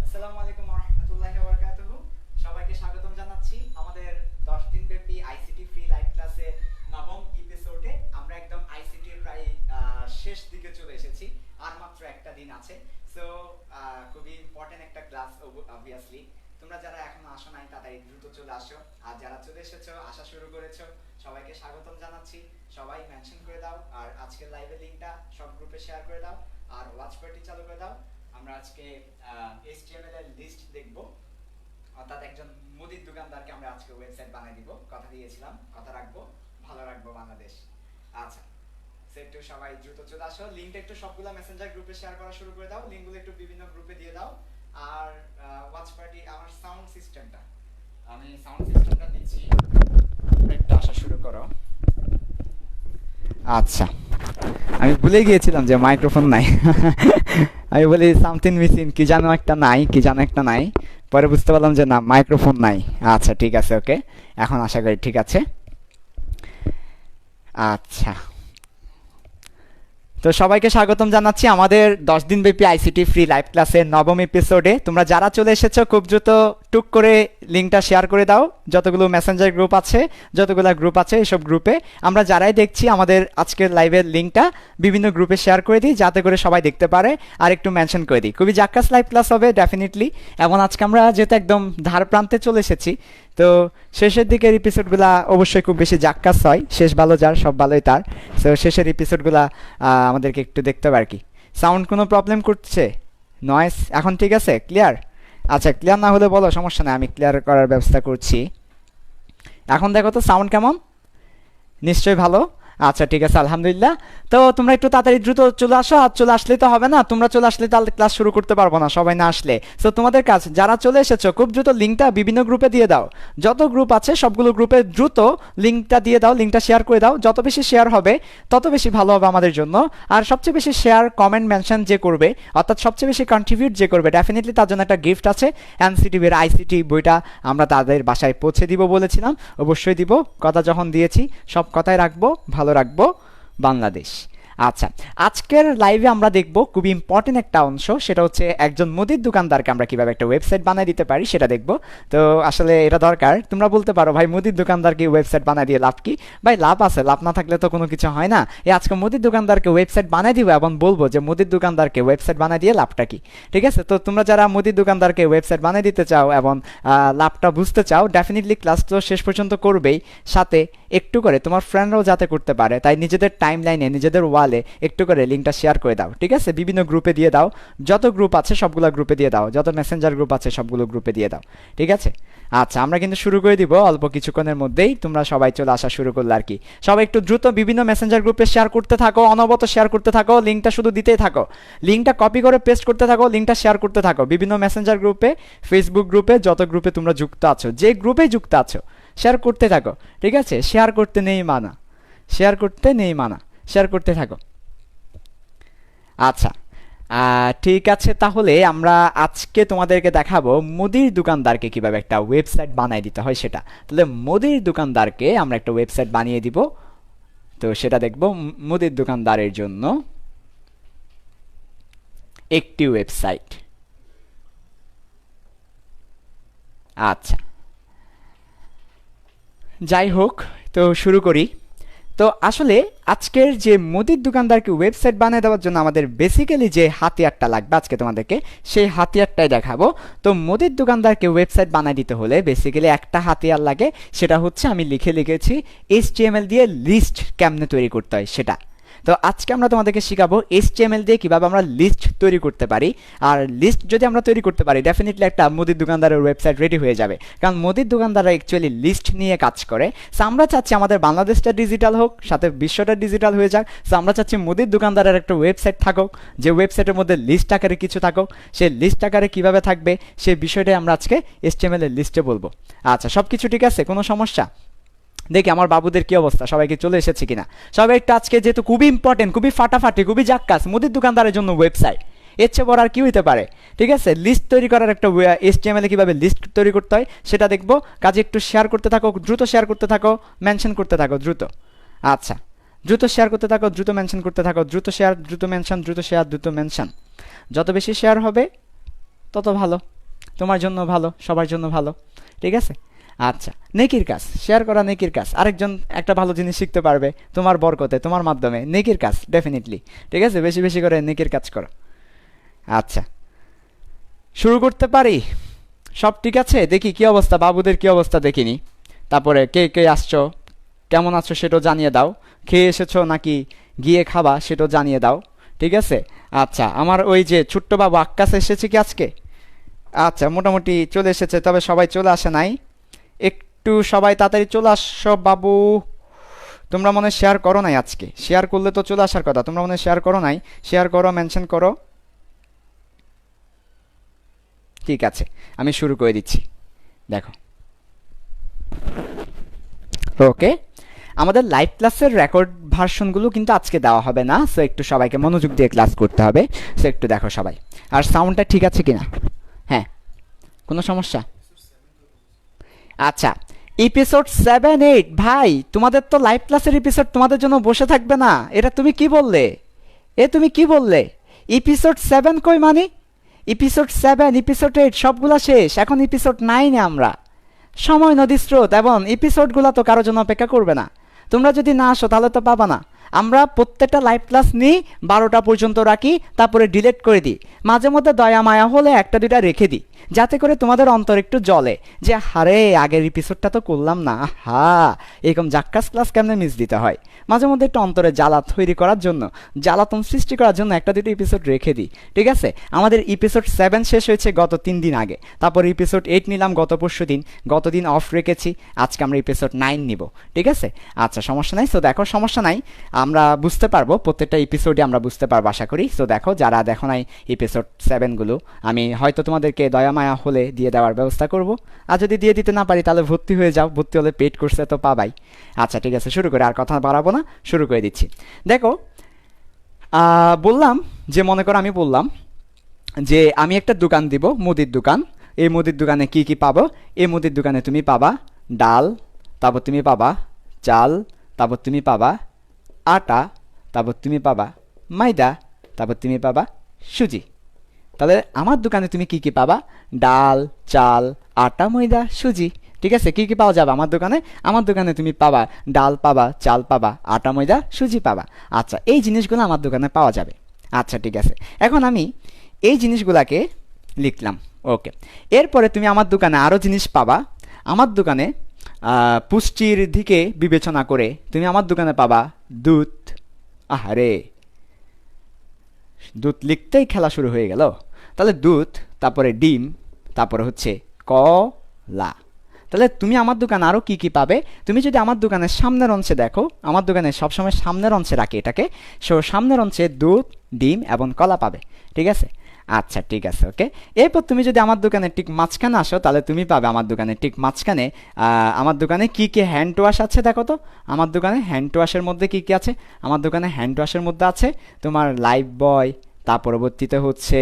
আসসালামু আলাইকুম ওয়া রাহমাতুল্লাহি ওয়া বারাকাতুহু। সবাইকে স্বাগতম জানাচ্ছি আমাদের 10 দিন ব্যাপী আইসিটি ফ্রি লাইভ ক্লাসে নবম এপিসোডে। আমরা একদম আইসিটি প্রায় শেষ দিকে চলে এসেছি, আর মাত্র একটা দিন আছে। সো খুবই ইম্পর্টেন্ট একটা ক্লাস অবভিয়াসলি। তোমরা যারা এখনো আসো নাই তাড়াতাড়ি দ্রুত চলে আসো, আর যারা চলে এসেছো আসা শুরু করেছো সবাইকে স্বাগতম জানাচ্ছি। সবাই মেনশন করে দাও, আর আজকের লাইভের লিংকটা সব গ্রুপে শেয়ার করে দাও, আর ওয়াচ পার্টি চালু করে দাও। আমরা আজকে HTML এর লিস্ট দেখব, অর্থাৎ একজন মুদির দোকানদারকে আমরা আজকে ওয়েবসাইট বানিয়ে দিব। কথা দিয়েছিলাম, কথা রাখবো, ভালো রাখবো বাংলাদেশ। আচ্ছা, একটু সবাই দ্রুত চলে আসো। লিংকটা একটু সবগুলা মেসেঞ্জার গ্রুপে শেয়ার করা শুরু করে দাও, লিংকগুলো একটু বিভিন্ন গ্রুপে দিয়ে দাও। আর ওয়াচ পার্টি, আমার সাউন্ড সিস্টেমটা, আমি সাউন্ড সিস্টেমটা দিচ্ছি, একটু আসা শুরু করো। আচ্ছা, আমি ভুলে গিয়েছিলাম যে মাইক্রোফোন নাই। আমি বলি সামথিং মিসিং, কি জানো একটা নাই, কি জানো একটা নাই। পরে বুঝতে পারলাম যে না, মাইক্রোফোন নাই। আচ্ছা ঠিক আছে, ওকে, এখন আশা করি ঠিক আছে। আচ্ছা, তো সবাইকে স্বাগতম জানাচ্ছি আমাদের 10 দিন ব্যাপী আইসিটি ফ্রি লাইভ ক্লাসের নবম এপিসোডে। তোমরা যারা চলে এসেছো খুব দ্রুত টুক করে লিঙ্কটা শেয়ার করে দাও, যতগুলো মেসেঞ্জার গ্রুপ আছে, যতগুলো গ্রুপ আছে এসব গ্রুপে। আমরা যারাই দেখছি আমাদের আজকের লাইভের লিঙ্কটা বিভিন্ন গ্রুপে শেয়ার করে দিই, যাতে করে সবাই দেখতে পারে, আর একটু মেনশন করে দিই। খুবই জাক্কাস লাইভ ক্লাস হবে ডেফিনেটলি। এবং আজকে আমরা যেহেতু একদম ধার প্রান্তে চলে এসেছি, তো শেষের দিকের এপিসোডগুলো অবশ্যই খুব বেশি জাক্কাস হয়। শেষ ভালো যার, সব ভালোই তার। সো শেষের এপিসোডগুলো আমাদেরকে একটু দেখতে হবে আর কি। সাউন্ড কোনো প্রবলেম করছে? নয়েস এখন ঠিক আছে, ক্লিয়ার? আচ্ছা, ক্লিয়ার না হলে বলো, সমস্যা নেই, আমি ক্লিয়ার করার ব্যবস্থা করছি। এখন দেখো তো সাউন্ড কেমন? নিশ্চয়ই ভালো। আচ্ছা ঠিক আছে, আলহামদুলিল্লাহ। তো তোমরা একটু তাড়াতাড়ি দ্রুত চলে আসো, আর চলে আসলে তো হবে না, তোমরা চলে আসলে তাহলে ক্লাস শুরু করতে পারবো না সবাই না আসলে। সো তোমাদের কাজ, যারা চলে এসেছো খুব দ্রুত লিঙ্কটা বিভিন্ন গ্রুপে দিয়ে দাও। যত গ্রুপ আছে সবগুলো গ্রুপে দ্রুত লিঙ্কটা দিয়ে দাও, লিঙ্কটা শেয়ার করে দাও। যত বেশি শেয়ার হবে তত বেশি ভালো হবে আমাদের জন্য। আর সবচেয়ে বেশি শেয়ার, কমেন্ট, মেনশন যে করবে, অর্থাৎ সবচেয়ে বেশি কন্ট্রিবিউট যে করবে, ডেফিনেটলি তার জন্য একটা গিফট আছে। এনসিটিভির আইসিটি বইটা আমরা তাদের বাসায় পৌঁছে দিব বলেছিলাম, অবশ্যই দিব। কথা যখন দিয়েছি সব কথাই রাখবো, ভালো রাখবো বাংলাদেশ। আচ্ছা, আজকের লাইভে আমরা দেখব খুবই ইম্পর্টেন্ট একটা অংশ, সেটা হচ্ছে একজন মুদির দোকানদারকে আমরা কিভাবে একটা ওয়েবসাইট বানিয়ে দিতে পারি সেটা দেখব। তো আসলে এটা দরকার। তোমরা বলতে পারো ভাই মুদির দোকানদারকে ওয়েবসাইট বানিয়ে দিয়ে লাভ কি? ভাই লাভ আছে, লাভ না থাকলে তো কোনো কিছু হয় না। আজকে মুদির দোকানদারকে ওয়েবসাইট বানিয়ে দিব এবং বলবো যে মুদির দোকানদারকে ওয়েবসাইট বানিয়ে দিয়ে লাভটা কি। ঠিক আছে, তো তোমরা যারা মুদির দোকানদারকে ওয়েবসাইট বানিয়ে দিতে চাও এবং লাভটা বুঝতে চাও, ডেফিনেটলি ক্লাস তো শেষ পর্যন্ত করবেই, সাথে একটু করে তোমার ফ্রেন্ডরাও যাতে করতে পারে, তাই নিজেদের টাইম লাইনে, নিজেদের ওয়ালে একটু করে লিঙ্কটা শেয়ার করে দাও। ঠিক আছে, বিভিন্ন গ্রুপে দিয়ে দাও, যত গ্রুপ আছে সবগুলো গ্রুপে দিয়ে দাও, যত মেসেঞ্জার গ্রুপ আছে সবগুলো গ্রুপে দিয়ে দাও। ঠিক আছে, আচ্ছা আমরা কিন্তু শুরু করে দিব অল্প কিছুক্ষণের মধ্যেই। তোমরা সবাই চলে আসা শুরু করলে আর কি। সবাই একটু দ্রুত বিভিন্ন মেসেঞ্জার গ্রুপে শেয়ার করতে থাকো, অনবরত শেয়ার করতে থাকো, লিঙ্কটা শুধু দিতেই থাকো, লিঙ্কটা কপি করে পেস্ট করতে থাকো, লিঙ্কটা শেয়ার করতে থাকো বিভিন্ন মেসেঞ্জার গ্রুপে, ফেসবুক গ্রুপে, যত গ্রুপে তোমরা যুক্ত আছো, যে গ্রুপে যুক্ত আছো শেয়ার করতে থাকো। ঠিক আছে, শেয়ার করতে নেই মানা, শেয়ার করতে নেই মানা, শেয়ার করতে থাকো। আচ্ছা ঠিক আছে, তাহলে আমরা আজকে তোমাদেরকে দেখাবো মুদির দোকানদারকে কিভাবে একটা ওয়েবসাইট বানিয়ে দিতে হয় সেটা। তাহলে মুদির দোকানদারকে আমরা একটা ওয়েবসাইট বানিয়ে দিব, তো সেটা দেখব। মুদির দোকানদারের জন্য একটি ওয়েবসাইট। আচ্ছা যাই হোক, তো শুরু করি। তো আসলে আজকের যে মুদির দোকানদারকে ওয়েবসাইট বানিয়ে দেওয়ার জন্য আমাদের বেসিক্যালি যে হাতিয়ারটা লাগবে আজকে তোমাদেরকে সেই হাতিয়ারটাই দেখাবো। তো মুদির দোকানদারকে ওয়েবসাইট বানিয়ে দিতে হলে বেসিক্যালি একটা হাতিয়ার লাগে, সেটা হচ্ছে আমি লিখেছি HTML দিয়ে লিস্ট কেমনে তৈরি করতে হয় সেটা। তো আজকে আমরা তোমাদেরকে শেখাবো HTML দিয়ে কিভাবে আমরা লিস্ট তৈরি করতে পারি। আর লিস্ট যদি আমরা তৈরি করতে পারি, ডেফিনেটলি একটা মুদির দোকানদারের ওয়েবসাইট রেডি হয়ে যাবে, কারণ মুদির দোকানদাররা অ্যাকচুয়ালি লিস্ট নিয়ে কাজ করে। সো আমরা চাচ্ছি আমাদের বাংলাদেশটা ডিজিটাল হোক, সাথে বিশ্বটা ডিজিটাল হয়ে যাক। সো আমরা চাচ্ছি মুদির দোকানদারের একটা ওয়েবসাইট থাকুক, যে ওয়েবসাইটের মধ্যে লিস্ট আকারে কিছু থাকুক। সেই লিস্ট আকারে কীভাবে থাকবে সেই বিষয়টাই আমরা আজকে HTML এর লিস্টে বলবো। আচ্ছা, সব কিছু ঠিক আছে, কোনো সমস্যা? দেখি আমার বাবুদের কি অবস্থা, সবাইকে চলে এসেছে কিনা। সবাই একটু আজকে যেহেতু খুবই ইম্পর্টেন্ট, খুবই ফাটাফাটি, খুবই জাক্কাস মুদির দোকানদারের জন্য ওয়েবসাইট, এর চেয়ে বড় আর কি হইতে পারে। ঠিক আছে, লিস্ট তৈরি করার একটা HTML এ কীভাবে লিস্ট তৈরি করতে হয় সেটা দেখবো। কাজে একটু শেয়ার করতে থাকো, দ্রুত শেয়ার করতে থাকো, মেনশন করতে থাকো দ্রুত। আচ্ছা, দ্রুত শেয়ার করতে থাকো, দ্রুত মেনশন করতে থাকো, দ্রুত শেয়ার, দ্রুত মেনশন, দ্রুত শেয়ার, দ্রুত মেনশন। যত বেশি শেয়ার হবে তত ভালো। তোমার জন্য ভালো, সবার জন্য ভালো, ঠিক আছে? আচ্ছা, নেকির কাজ, শেয়ার করা নেকির কাজ, আরেকজন একটা ভালো জিনিস শিখতে পারবে তোমার বরকতে, তোমার মাধ্যমে, নেকির কাজ ডেফিনেটলি, ঠিক আছে? বেশি বেশি করে নেকির কাজ করো। আচ্ছা, শুরু করতে পারি? সব ঠিক আছে? দেখি কি অবস্থা, বাবুদের কি অবস্থা দেখিনি। তারপরে কে কে আসছো, কেমন আছো সেটাও জানিয়ে দাও। খেয়ে এসেছো নাকি গিয়ে খাবা সেটাও জানিয়ে দাও, ঠিক আছে? আচ্ছা, আমার ওই যে ছোট্ট বাবু আক্কাস এসেছে কি আজকে? আচ্ছা, মোটামুটি চলে এসেছে, তবে সবাই চলে আসে নাই। একটু সবাই তাড়াতাড়ি চলে আসো বাবু। তোমরা মনে হয় শেয়ার করো নাই আজকে, শেয়ার করলে তো চলে আসার কথা, তোমরা মনে হয় শেয়ার করো নাই। শেয়ার করো, মেনশন করো। ঠিক আছে, আমি শুরু করে দিচ্ছি, দেখো। ওকে, আমাদের লাইভ ক্লাসের রেকর্ড ভার্সনগুলো কিন্তু আজকে দেওয়া হবে না, সো একটু সবাইকে মনোযোগ দিয়ে ক্লাস করতে হবে। সো একটু দেখো সবাই, আর সাউন্ডটা ঠিক আছে কিনা। হ্যাঁ, কোনো সমস্যা? আচ্ছা, এপিসোড 7-8 ভাই, তোমাদের তো লাইভ ক্লাসের এপিসোড তোমাদের জন্য বসে থাকবে না, এটা তুমি কি বললে? তুমি কি বললে? এপিসোড 7 কই মানে? এপিসোড 7, এপিসোড 8 সবগুলা শেষ, এখন এপিসোড 9-এ আমরা। সময় নদী স্রোত, এবং এপিসোডগুলো তো কারোর জন্য অপেক্ষা করবে না। তোমরা যদি না আসো তাহলে তো পাবা না। আমরা প্রত্যেকটা লাইভ ক্লাস নিই, 12টা পর্যন্ত রাখি, তারপরে ডিলিট করে দিই। মাঝে মধ্যে দয়া মায়া হলে একটা দুইটা রেখে দিই, যাতে করে তোমাদের অন্তর একটু জ্বলে যে হারে আগের এপিসোডটা তো করলাম না, হা এরকম জাক্কাস ক্লাস কেমনে মিস দিতে হয়। মাঝে মধ্যে একটু অন্তরে জ্বালা তৈরি করার জন্য, জ্বালাতন সৃষ্টি করার জন্য একটা দুটো এপিসোড রেখে দিই, ঠিক আছে? আমাদের এপিসোড 7 শেষ হয়েছে গত 3 দিন আগে, তারপর এপিসোড 8 নিলাম গত পরশু দিন, গতদিন অফ রেখেছি, আজকে আমরা এপিসোড 9 নিব, ঠিক আছে? আচ্ছা, সমস্যা নাই। সো দেখো, সমস্যা নাই, আমরা বুঝতে পারবো, প্রত্যেকটা এপিসোডে আমরা বুঝতে পারবো আশা করি। সো দেখো, যারা দেখো নাই এপিসোড 7গুলো, আমি হয়তো তোমাদেরকে দয়া মায়া হলে দিয়ে দেওয়ার ব্যবস্থা করব, আর যদি দিয়ে দিতে না পারি তাহলে ভর্তি হয়ে যাও, ভর্তি হলে পেড কোর্সে তো পাবাই। আচ্ছা, ঠিক আছে, শুরু করে, আর কথা বাড়াবো না, শুরু করে দিচ্ছি। দেখো, বললাম যে, মনে করো আমি বললাম যে আমি একটা দোকান দিব, মুদির দোকান। এই মুদির দোকানে কি কি পাবো? এই মুদির দোকানে তুমি পাবা ডাল, তারপর তুমি পাবা চাল, তারপর তুমি পাবা আটা, তারপর তুমি পাবা ময়দা, তারপর তুমি পাবা সুজি। তাহলে আমার দোকানে তুমি কি কি পাবা? ডাল, চাল, আটা, ময়দা, সুজি, ঠিক আছে? কি কি পাওয়া যাবে আমার দোকানে? আমার দোকানে তুমি পাবা ডাল পাবা, চাল পাবা, আটা, ময়দা, সুজি পাবা। আচ্ছা, এই জিনিসগুলো আমার দোকানে পাওয়া যাবে। আচ্ছা, ঠিক আছে, এখন আমি এই জিনিসগুলাকে লিখলাম। ওকে, এরপরে তুমি আমার দোকানে আরও জিনিস পাবা। আমার দোকানে পুষ্টির দিকে বিবেচনা করে তুমি আমার দোকানে পাবা দুধ। আহারে, দুধ লিখতেই খেলা শুরু হয়ে গেল। তাহলে দুধ, তারপরে ডিম, তারপরে হচ্ছে কলা। তাহলে তুমি আমার দোকানে আরও কী কী পাবে? তুমি যদি আমার দোকানের সামনের অংশে দেখো, আমার দোকানে সবসময় সামনের অংশে রাখি এটাকে, সো সামনের অংশে দুধ, ডিম এবং কলা পাবে, ঠিক আছে? আচ্ছা, ঠিক আছে, ওকে। এরপর তুমি যদি আমার দোকানে ঠিক মাঝখানে আসো, তাহলে তুমি পাবে আমার দোকানে ঠিক মাঝখানে আমার দোকানে কী কী হ্যান্ড ওয়াশ আছে দেখো তো। আমার দোকানে হ্যান্ড ওয়াশের মধ্যে কী কী আছে? আমার দোকানে হ্যান্ড ওয়াশের মধ্যে আছে তোমার লাইফ বয়, তার পরবর্তীতে হচ্ছে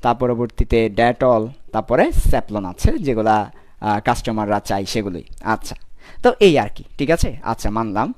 তার পরবর্তীতে ডেটল, তারপরে স্যাপলন আছে, যেগুলা কাস্টমাররা চাই সেগুলোই। আচ্ছা, তো এই আর কি, ঠিক আছে? আচ্ছা, মানলাম,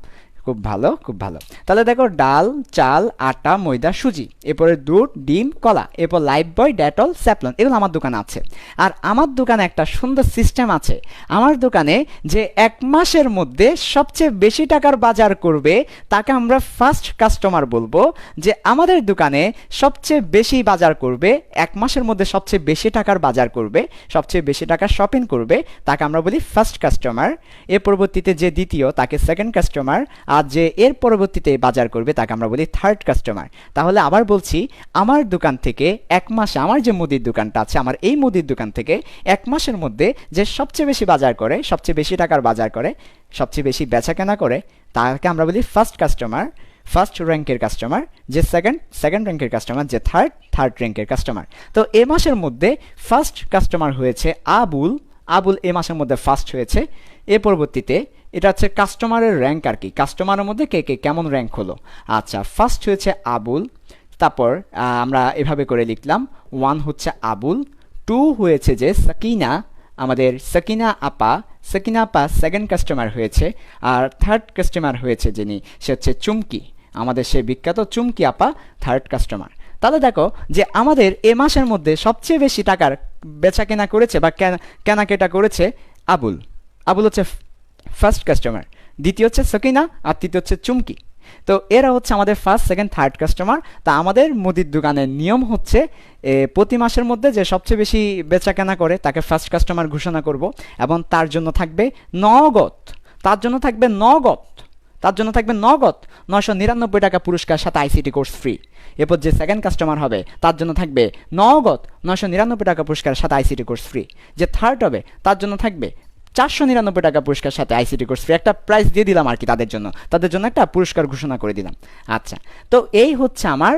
খুব ভালো, খুব ভালো। তাহলে দেখো, ডাল, চাল, আটা, ময়দা, সুজি, এরপরে দুধ, ডিম, কলা, এরপর লাইফ বয়, ডেটল, স্যাপলন, এগুলো আমার দোকানে আছে। আর আমার দোকানে একটা সুন্দর সিস্টেম আছে। আমার দোকানে যে 1 মাসের মধ্যে সবচেয়ে বেশি টাকার বাজার করবে তাকে আমরা ফার্স্ট কাস্টমার বলবো। যে আমাদের দোকানে সবচেয়ে বেশি বাজার করবে, 1 মাসের মধ্যে সবচেয়ে বেশি টাকার বাজার করবে, সবচেয়ে বেশি টাকার শপিং করবে, তাকে আমরা বলি ফার্স্ট কাস্টমার। এর পরবর্তীতে যে দ্বিতীয়, তাকে সেকেন্ড কাস্টমার। আর যে এর পরবর্তীতে বাজার করবে তাকে আমরা বলি থার্ড কাস্টমার। তাহলে আবার বলছি, আমার দোকান থেকে 1 মাসে, আমার যে মুদির দোকানটা আছে, আমার এই মুদির দোকান থেকে 1 মাসের মধ্যে যে সবচেয়ে বেশি বাজার করে, সবচেয়ে বেশি টাকার বাজার করে, সবচেয়ে বেশি বেচাকেনা করে, তাকে আমরা বলি ফার্স্ট কাস্টমার, ফার্স্ট র্যাঙ্কের কাস্টমার। যে সেকেন্ড র্যাঙ্কের কাস্টমার, যে থার্ড র্যাঙ্কের কাস্টমার। তো এ মাসের মধ্যে ফার্স্ট কাস্টমার হয়েছে আবুল। আবুল এ মাসের মধ্যে ফার্স্ট হয়েছে। এর পরবর্তীতে এটা হচ্ছে কাস্টমারের র্যাঙ্ক আর কি, কাস্টমারের মধ্যে কে কে কেমন র্যাঙ্ক হলো। আচ্ছা, ফার্স্ট হয়েছে আবুল, তারপর আমরা এভাবে করে লিখলাম, 1 হচ্ছে আবুল, 2 হয়েছে যে সাকিনা, আমাদের সাকিনা আপা। সাকিনা আপা সেকেন্ড কাস্টমার হয়েছে। আর থার্ড কাস্টমার হয়েছে যিনি, সে হচ্ছে চুমকি, আমাদের সে বিখ্যাত চুমকি আপা, থার্ড কাস্টমার। তাহলে দেখো যে আমাদের এ মাসের মধ্যে সবচেয়ে বেশি টাকার বেচা কেনা করেছে বা কেনাকেটা করেছে আবুল। আবুল হচ্ছে ফার্স্ট কাস্টমার, দ্বিতীয় হচ্ছে সকিনা, আর তৃতীয় হচ্ছে চুমকি। তো এরা হচ্ছে আমাদের ফার্স্ট, সেকেন্ড, থার্ড কাস্টমার। তা আমাদের মুদির দোকানের নিয়ম হচ্ছে প্রতি মাসের মধ্যে যে সবচেয়ে বেশি বেচা কেনা করে তাকে ফার্স্ট কাস্টমার ঘোষণা করব, এবং তার জন্য থাকবে নগদ, তার জন্য থাকবে নগদ, তার জন্য থাকবে নগদ 999 টাকা পুরস্কার সাথে আইসিটি কোর্স ফ্রি। এরপর যে সেকেন্ড কাস্টমার হবে তার জন্য থাকবে নগদ 999 টাকা পুরস্কার সাথে আইসিটি কোর্স ফ্রি। যে থার্ড হবে তার জন্য থাকবে 499 টাকা পুরস্কার সাথে আইসিটি কোর্স ফ্রি। একটা প্রাইজ দিয়ে দিলাম আর কি তাদের জন্য একটা পুরস্কার ঘোষণা করে দিলাম। আচ্ছা, তো এই হচ্ছে আমার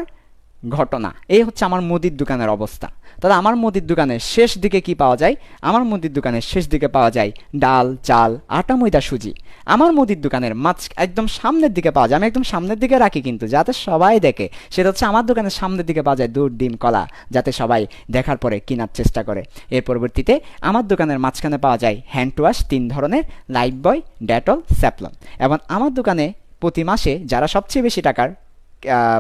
ঘটনা, এই হচ্ছে আমার মুদির দোকানের অবস্থা। তাহলে আমার মুদির দোকানের শেষ দিকে কি পাওয়া যায়? আমার মুদির দোকানের শেষ দিকে পাওয়া যায় ডাল, চাল, আটা, ময়দা, সুজি। আমার মুদির দোকানের মাছ একদম সামনের দিকে পাওয়া যায়, আমি একদম সামনের দিকে রাখি কিন্তু যাতে সবাই দেখে। সেটা হচ্ছে আমার দোকানের সামনের দিকে পাওয়া যায় দুধ, ডিম, কলা, যাতে সবাই দেখার পরে কেনার চেষ্টা করে। এর পরবর্তীতে আমার দোকানের মাঝখানে পাওয়া যায় হ্যান্ড ওয়াশ 3 ধরনের, লাইফবয়, ডেটল, স্যাভলন। এবং আমার দোকানে প্রতি মাসে যারা সবচেয়ে বেশি টাকার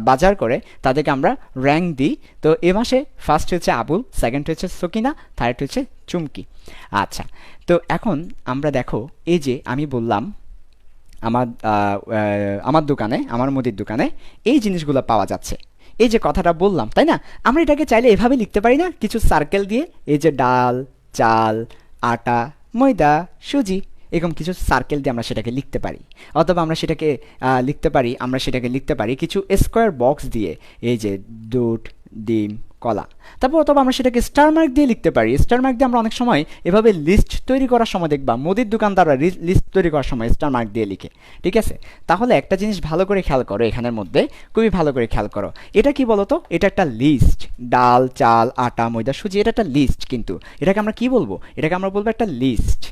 বাজার করে তাদেরকে আমরা র্যাঙ্ক দিই। তো এ মাসে ফার্স্ট হচ্ছে আবুল, সেকেন্ড হচ্ছে সকিনা, থার্ড হচ্ছে চুমকি। আচ্ছা, তো এখন আমরা দেখো এই যে আমি বললাম আমার দোকানে, আমার মুদির দোকানে এই জিনিসগুলো পাওয়া যাচ্ছে, এই যে কথাটা বললাম, তাই না? আমরা এটাকে চাইলে এভাবে লিখতে পারি না, কিছু সার্কেল দিয়ে, এই যে ডাল, চাল, আটা, ময়দা, সুজি, এরকম কিছু সার্কেল দিয়ে আমরা সেটাকে লিখতে পারি। অথবা আমরা সেটাকে লিখতে পারি কিছু স্কোয়ার বক্স দিয়ে, এই যে দুধ, ডিম, কলা। তারপর অথবা আমরা সেটাকে স্টার মার্ক দিয়ে লিখতে পারি। স্টার মার্ক দিয়ে আমরা অনেক সময় এভাবে লিস্ট তৈরি করার সময় দেখবা মুদির দোকানদাররা লিস্ট তৈরি করার সময় স্টার মার্ক দিয়ে লিখে, ঠিক আছে? তাহলে একটা জিনিস ভালো করে খেয়াল করো, এখানের মধ্যে খুবই ভালো করে খেয়াল করো, এটা কি বলতো? এটা একটা লিস্ট। ডাল, চাল, আটা, ময়দা, সুজি, এটা একটা লিস্ট। কিন্তু এটাকে আমরা কি বলবো? এটাকে আমরা বলবো একটা লিস্ট।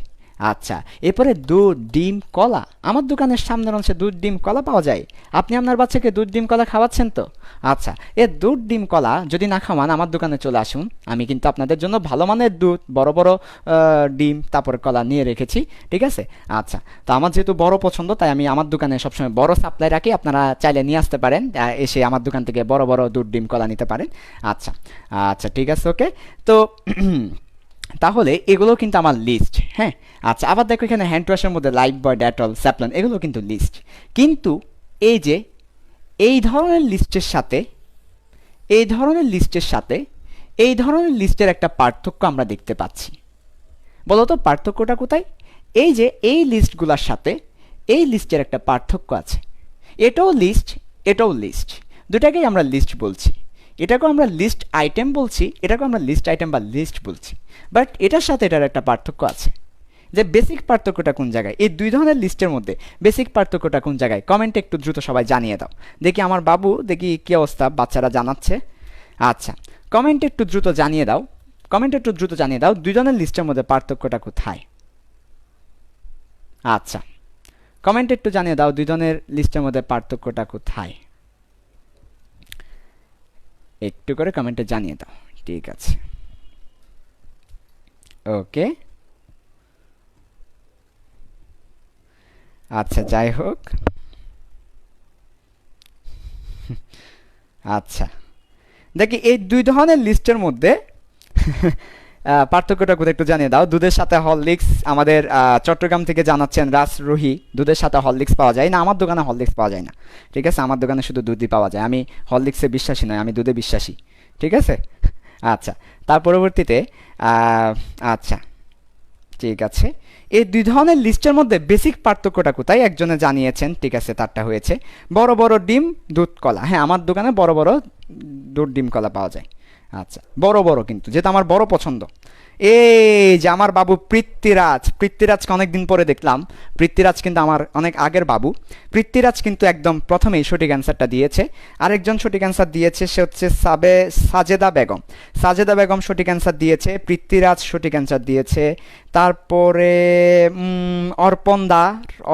আচ্ছা, এরপরে দুধ, ডিম, কলা। আমার দোকানের সামনের অংশে দুধ, ডিম, কলা পাওয়া যায়। আপনি আপনার বাচ্চাকে দুধ, ডিম, কলা খাওয়াচ্ছেন তো? আচ্ছা, এ দুধ, ডিম, কলা যদি না খাওয়ান আমার দোকানে চলে আসুন, আমি কিন্তু আপনাদের জন্য ভালো মানের দুধ, বড় বড় ডিম, তারপরে কলা নিয়ে রেখেছি, ঠিক আছে? আচ্ছা, তো আমার যেহেতু বড় পছন্দ তাই আমি আমার দোকানে সবসময় বড় সাপ্লাই রাখি। আপনারা চাইলে নিয়ে আসতে পারেন, এসে আমার দোকান থেকে বড় বড় দুধ, ডিম, কলা নিতে পারেন। আচ্ছা আচ্ছা, ঠিক আছে, ওকে। তো তাহলে এগুলো কিন্তু আমার লিস্ট, হ্যাঁ। আচ্ছা, আবার দেখো এখানে হ্যান্ড ওয়াশের মধ্যে লাইফবয়, ডেটল, স্যাভলন, এগুলো কিন্তু লিস্ট। কিন্তু এই যে এই ধরনের লিস্টের সাথে এই ধরনের লিস্টের একটা পার্থক্য আমরা দেখতে পাচ্ছি। বলো তো পার্থক্যটা কোথায়? এই যে এই লিস্টগুলোর সাথে এই লিস্টের একটা পার্থক্য আছে। এটাও লিস্ট, এটাও লিস্ট, দুটাকেই আমরা লিস্ট বলছি। এটাকেও আমরা লিস্ট আইটেম বলছি, এটাকেও আমরা লিস্ট আইটেম বা লিস্ট বলছি। বাট এটার সাথে এটার একটা পার্থক্য আছে। যে বেসিক পার্থক্যটা কোন জায়গায়? এই দুই ধরনের লিস্টের মধ্যে বেসিক পার্থক্যটা কোন জায়গায়? কমেন্টে একটু দ্রুত সবাই জানিয়ে দাও। দেখি আমার বাবু, দেখি কি অবস্থা, বাচ্চারা জানাচ্ছে। আচ্ছা, কমেন্টে একটু দ্রুত জানিয়ে দাও দুই ধরনের লিস্টের মধ্যে পার্থক্যটা কোথায়? আচ্ছা, কমেন্টে একটু জানিয়ে দাও দুই ধরনের লিস্টের মধ্যে পার্থক্যটা কোথায়? একটু করে কমেন্টে জানিয়ে দাও, ঠিক আছে, ওকে। আচ্ছা, যাই হোক, আচ্ছা দেখি এই দুই ধরনের লিস্টের মধ্যে পার্থক্যটা কোথায় একটু জানিয়ে দাও। দুধের সাথে হরলিক্স, আমাদের চট্টগ্রাম থেকে জানাচ্ছেন রাসরুহি, দুধের সাথে হরলিক্স পাওয়া যায় না। আমার দোকানে হরলিক্স পাওয়া যায় না, ঠিক আছে? আমার দোকানে শুধু দুধই পাওয়া যায়। আমি হরলিক্সে বিশ্বাসী নয়, আমি দুধে বিশ্বাসী, ঠিক আছে? আচ্ছা, তার পরবর্তীতে আচ্ছা, ঠিক আছে, এই দুই ধরনের লিস্টের মধ্যে বেসিক পার্থক্যটা কোথায় একজনে জানিয়েছেন, ঠিক আছে? তারটা হয়েছে বড় বড় ডিম, দুধ, কলা। হ্যাঁ, আমার দোকানে বড় বড় দুধ, ডিম, কলা পাওয়া যায়। আচ্ছা, বড় বড়, কিন্তু যেটা আমার বড় পছন্দ। এই যে আমার বাবু পৃথ্বীরাজকে অনেকদিন পরে দেখলাম। পৃথ্বীরাজ কিন্তু আমার অনেক আগের বাবু। পৃথ্বীরাজ কিন্তু একদম প্রথমেই সঠিক অ্যান্সারটা দিয়েছে। আরেকজন সঠিক অ্যান্সার দিয়েছে, সে হচ্ছে সাজেদা বেগম সঠিক অ্যান্সার দিয়েছে। পৃথ্বীরাজ সঠিক অ্যান্সার দিয়েছে। তারপরে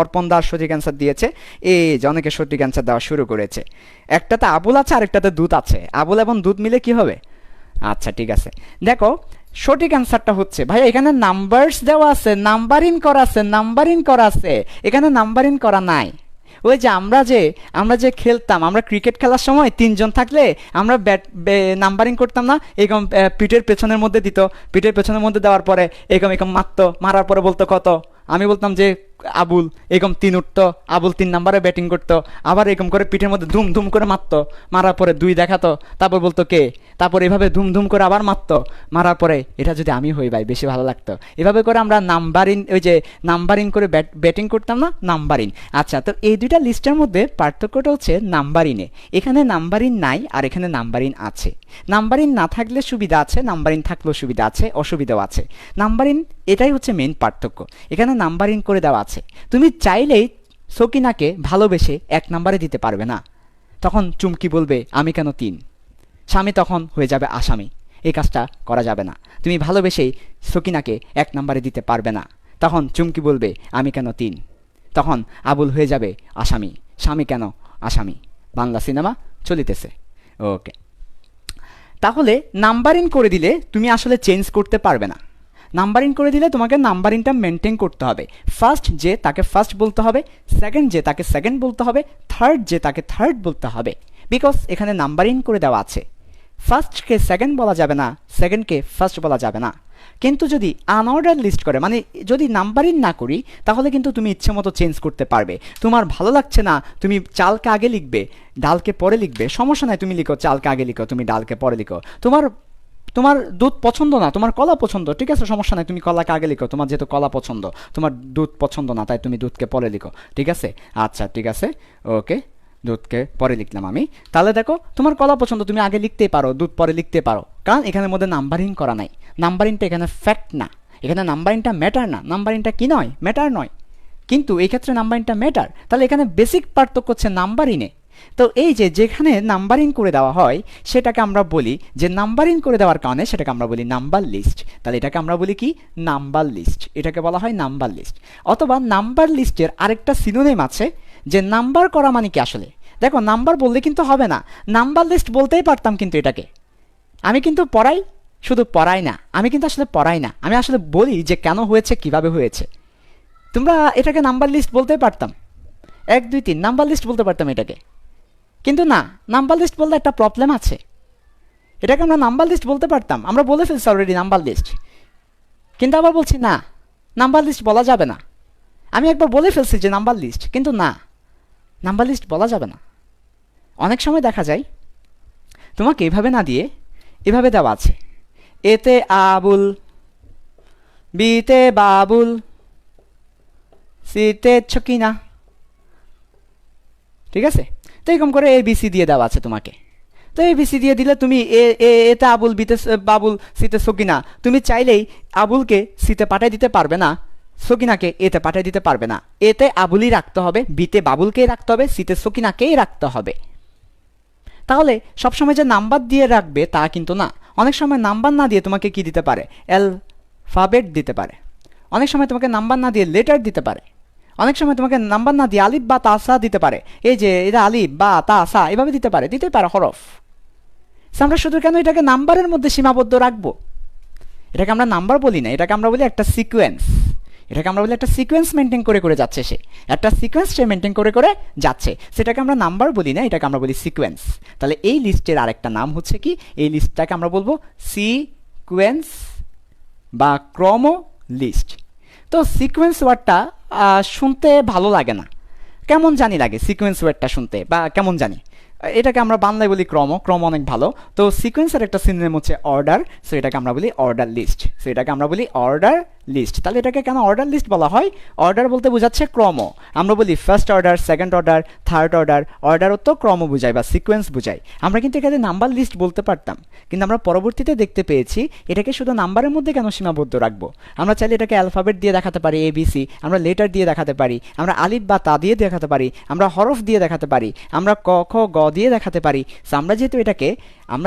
অর্পণদার সঠিক অ্যান্সার দিয়েছে। এই যে অনেকে সঠিক অ্যান্সার দেওয়া শুরু করেছে। একটাতে আবুল আছে, আরেকটাতে দুধ আছে। আবুল এবং দুধ মিলে কি হবে? আচ্ছা, ঠিক আছে, দেখো সঠিক অ্যান্সারটা হচ্ছে, ভাই এখানে নাম্বারস দেওয়া আছে, নাম্বারিং করা আছে, এখানে নাম্বারিং করা নাই। ওই যে আমরা যে খেলতাম, আমরা ক্রিকেট খেলার সময় তিনজন থাকলে আমরা নাম্বারিং করতাম না, এরকম পিঠের পেছনের মধ্যে দিত, পিঠের পেছনের মধ্যে দেওয়ার পরে এরকম এরকম মারতো, মারার পরে বলতো কত, আমি বলতাম যে আবুল, এরকম 3 উঠতো, আবুল 3 নাম্বারে ব্যাটিং করতো, আবার এরকম করে পিঠের মধ্যে ধুম ধুম করে মারতো, মারার পরে 2 দেখাতো, তারপর বলতো কে, তারপর এভাবে ধুম ধুম করে আবার মারতো, মারার পরে এটা যদি আমি হই ভাই বেশি ভালো লাগতো। এভাবে করে আমরা নাম্বারিং, ওই যে নাম্বারিং করে ব্যাটিং করতাম না, নাম্বারিং। আচ্ছা, তো এই দুইটা লিস্টের মধ্যে পার্থক্যটা হচ্ছে নাম্বারিংয়ে। এখানে নাম্বারিং নাই আর এখানে নাম্বারিং আছে। নাম্বারিং না থাকলে সুবিধা আছে, নাম্বারিং থাকলেও সুবিধা আছে, অসুবিধাও আছে। নাম্বারিং, এটাই হচ্ছে মেইন পার্থক্য। এখানে নাম্বারিং করে দেওয়া আছে, তুমি চাইলেই সকিনাকে ভালোবেসে 1 নাম্বারে দিতে পারবে না, তখন চুমকি বলবে আমি কেন 3, স্বামী তখন হয়ে যাবে আসামি, এই কাজটা করা যাবে না। তুমি ভালোবেসেই সকিনাকে 1 নাম্বারে দিতে পারবে না, তখন চুমকি বলবে আমি কেন 3, তখন আবুল হয়ে যাবে আসামি, স্বামী কেন আসামি। বাংলা সিনেমা চলিতেছে। ওকে, তাহলে নাম্বারিং করে দিলে তুমি আসলে চেঞ্জ করতে পারবে না। নাম্বারিং করে দিলে তোমাকে নাম্বারিংটা মেনটেন করতে হবে। ফার্স্ট যে তাকে ফার্স্ট বলতে হবে, সেকেন্ড যে তাকে সেকেন্ড বলতে হবে, থার্ড যে তাকে থার্ড বলতে হবে, বিকজ এখানে নাম্বারিং করে দেওয়া আছে। ফার্স্টকে সেকেন্ড বলা যাবে না, সেকেন্ডকে ফার্স্ট বলা যাবে না। কিন্তু যদি আনঅর্ডার লিস্ট করে, মানে যদি নাম্বারিং না করি, তাহলে কিন্তু তুমি ইচ্ছে মতো চেঞ্জ করতে পারবে। তোমার ভালো লাগছে না, তুমি চালকে আগে লিখবে, ডালকে পরে লিখবে, সমস্যা নাই, তুমি লিখো চালকে আগে লিখো, তুমি ডালকে পরে লিখো। তোমার দুধ পছন্দ না, তোমার কলা পছন্দ, ঠিক আছে, সমস্যা নাই, তুমি কলাকে আগে লিখো, তোমার যেহেতু কলা পছন্দ, তোমার দুধ পছন্দ না, তাই তুমি দুধকে পরে লিখো, ঠিক আছে। আচ্ছা ঠিক আছে, ওকে, দুধকে পরে লিখলাম আমি। তাহলে দেখো, তোমার কলা পছন্দ, তুমি আগে লিখতেই পারো, দুধ পরে লিখতে পারো, কারণ এখানের মধ্যে নাম্বারিং করা নাই। নাম্বারিংটা এখানে ফ্যাক্ট না, এখানে নাম্বারিংটা ম্যাটার না। নাম্বারিংটা কি নয়, ম্যাটার নয়, কিন্তু এই ক্ষেত্রে নাম্বারিংটা ম্যাটার। তাহলে এখানে বেসিক পার্থক্য হচ্ছে নাম্বারিংয়ে। তো এই যে যেখানে নাম্বারিং করে দেওয়া হয় সেটাকে আমরা বলি, যে নাম্বারিং করে দেওয়ার কারণে সেটাকে আমরা বলি নাম্বার লিস্ট। তাহলে এটাকে আমরা বলি কি, নাম্বার লিস্ট, এটাকে বলা হয় নাম্বার লিস্ট। অথবা নাম্বার লিস্টের আরেকটা সিনোনিম আছে, যে নাম্বার করা মানে কি আসলে, দেখো নাম্বার বললে কিন্তু হবে না, নাম্বার লিস্ট বলতেই পারতাম, কিন্তু এটাকে আমি কিন্তু পড়াই, শুধু পড়াই না, আমি কিন্তু আসলে পড়াই না, আমি আসলে বলি যে কেন হয়েছে, কিভাবে হয়েছে। তোমরা এটাকে নাম্বার লিস্ট বলতেই পারতাম, 1 2 3 নাম্বার লিস্ট বলতে পারতাম এটাকে, কিন্তু না, নাম্বার লিস্ট বলতে একটা প্রবলেম আছে। এটাকে আমরা নাম্বার লিস্ট বলতে পারতাম, আমরা বলে ফেলছি অলরেডি নাম্বার লিস্ট, কিন্তু আবার বলছি না, নাম্বার লিস্ট বলা যাবে না। আমি একবার বলে ফেলছি যে নাম্বার লিস্ট, কিন্তু না, নাম্বার লিস্ট বলা যাবে না। অনেক সময় দেখা যায় তোমাকে এভাবে না দিয়ে এভাবে দেওয়া আছে, এতে আবুল, বিতে বাবুল, সিতে ছকিনা, ঠিক আছে। তো এরকম করে ABC দিয়ে দেওয়া আছে তোমাকে। তো ABC দিয়ে দিলে তুমি এতে আবুল, বিতে বাবুল, সিতে সকিনা, তুমি চাইলেই আবুলকে সিতে পাঠিয়ে দিতে পারবে না, সকিনাকে এতে পাঠিয়ে দিতে পারবে না। এতে আবুলই রাখতে হবে, বিতে বাবুলকেই রাখতে হবে, সিতে সকিনাকেই রাখতে হবে। তাহলে সবসময় যে নাম্বার দিয়ে রাখবে তা কিন্তু না, অনেক সময় নাম্বার না দিয়ে তোমাকে কি দিতে পারে, অ্যালফাবেট দিতে পারে, অনেক সময় তোমাকে নাম্বার না দিয়ে লেটার দিতে পারে, অনেক সময় তোমাকে নাম্বার না দিয়ে আলিফ বা তাসা দিতে পারে, এই যে এটা আলিফ বা তাসা এভাবে দিতে পারে হরফ। আমরা শুধু কেন এটাকে নাম্বারের মধ্যে সীমাবদ্ধ রাখবো? এটাকে আমরা নাম্বার বলি না, এটাকে আমরা বলি একটা সিকোয়েন্স। এটাকে আমরা বলি একটা সিকোয়েন্স মেনটেন করে করে যাচ্ছে সে, একটা সিকোয়েন্স সে মেনটেন করে করে যাচ্ছে, সেটাকে আমরা নাম্বার বলি না, এটাকে আমরা বলি সিকোয়েন্স। তাহলে এই লিস্টের আরেকটা নাম হচ্ছে কি, এই লিস্টটাকে আমরা বলবো সিকোয়েন্স বা ক্রম লিস্ট। তো সিকোয়েন্স ওয়ার্ডটা শুনতে ভালো লাগে না, কেমন জানি লাগে সিকোয়েন্স ওয়ার্ডটা শুনতে, বা কেমন জানি, এটাকে আমরা বাংলায় বলি ক্রম, ক্রম অনেক ভালো। তো সিকোয়েন্সের একটা সিনোনিম হচ্ছে অর্ডার, সো এটাকে আমরা বলি অর্ডার লিস্ট, সো এটাকে আমরা বলি অর্ডার লিস্ট। তাহলে এটাকে কেন অর্ডার লিস্ট বলা হয়? অর্ডার বলতে বোঝাচ্ছে ক্রম। আমরা বলি first order, second order, third order, অর্ডারও তো ক্রম বোঝায় বা সিকোয়েন্স বোঝায়। আমরা কিন্তু এখানে নাম্বার লিস্ট বলতে পারতাম, কিন্তু আমরা পরবর্তীতে দেখতে পেয়েছি এটাকে শুধু নাম্বারের মধ্যে কেন সীমাবদ্ধ রাখবো। আমরা চাইলে এটাকে অ্যালফাবেট দিয়ে দেখাতে পারি, ABC, আমরা লেটার দিয়ে দেখাতে পারি, আমরা আলিফ বা তা দিয়ে দেখাতে পারি, আমরা হরফ দিয়ে দেখাতে পারি, আমরা ক খ গ দিয়ে দেখাতে পারি। সো আমরা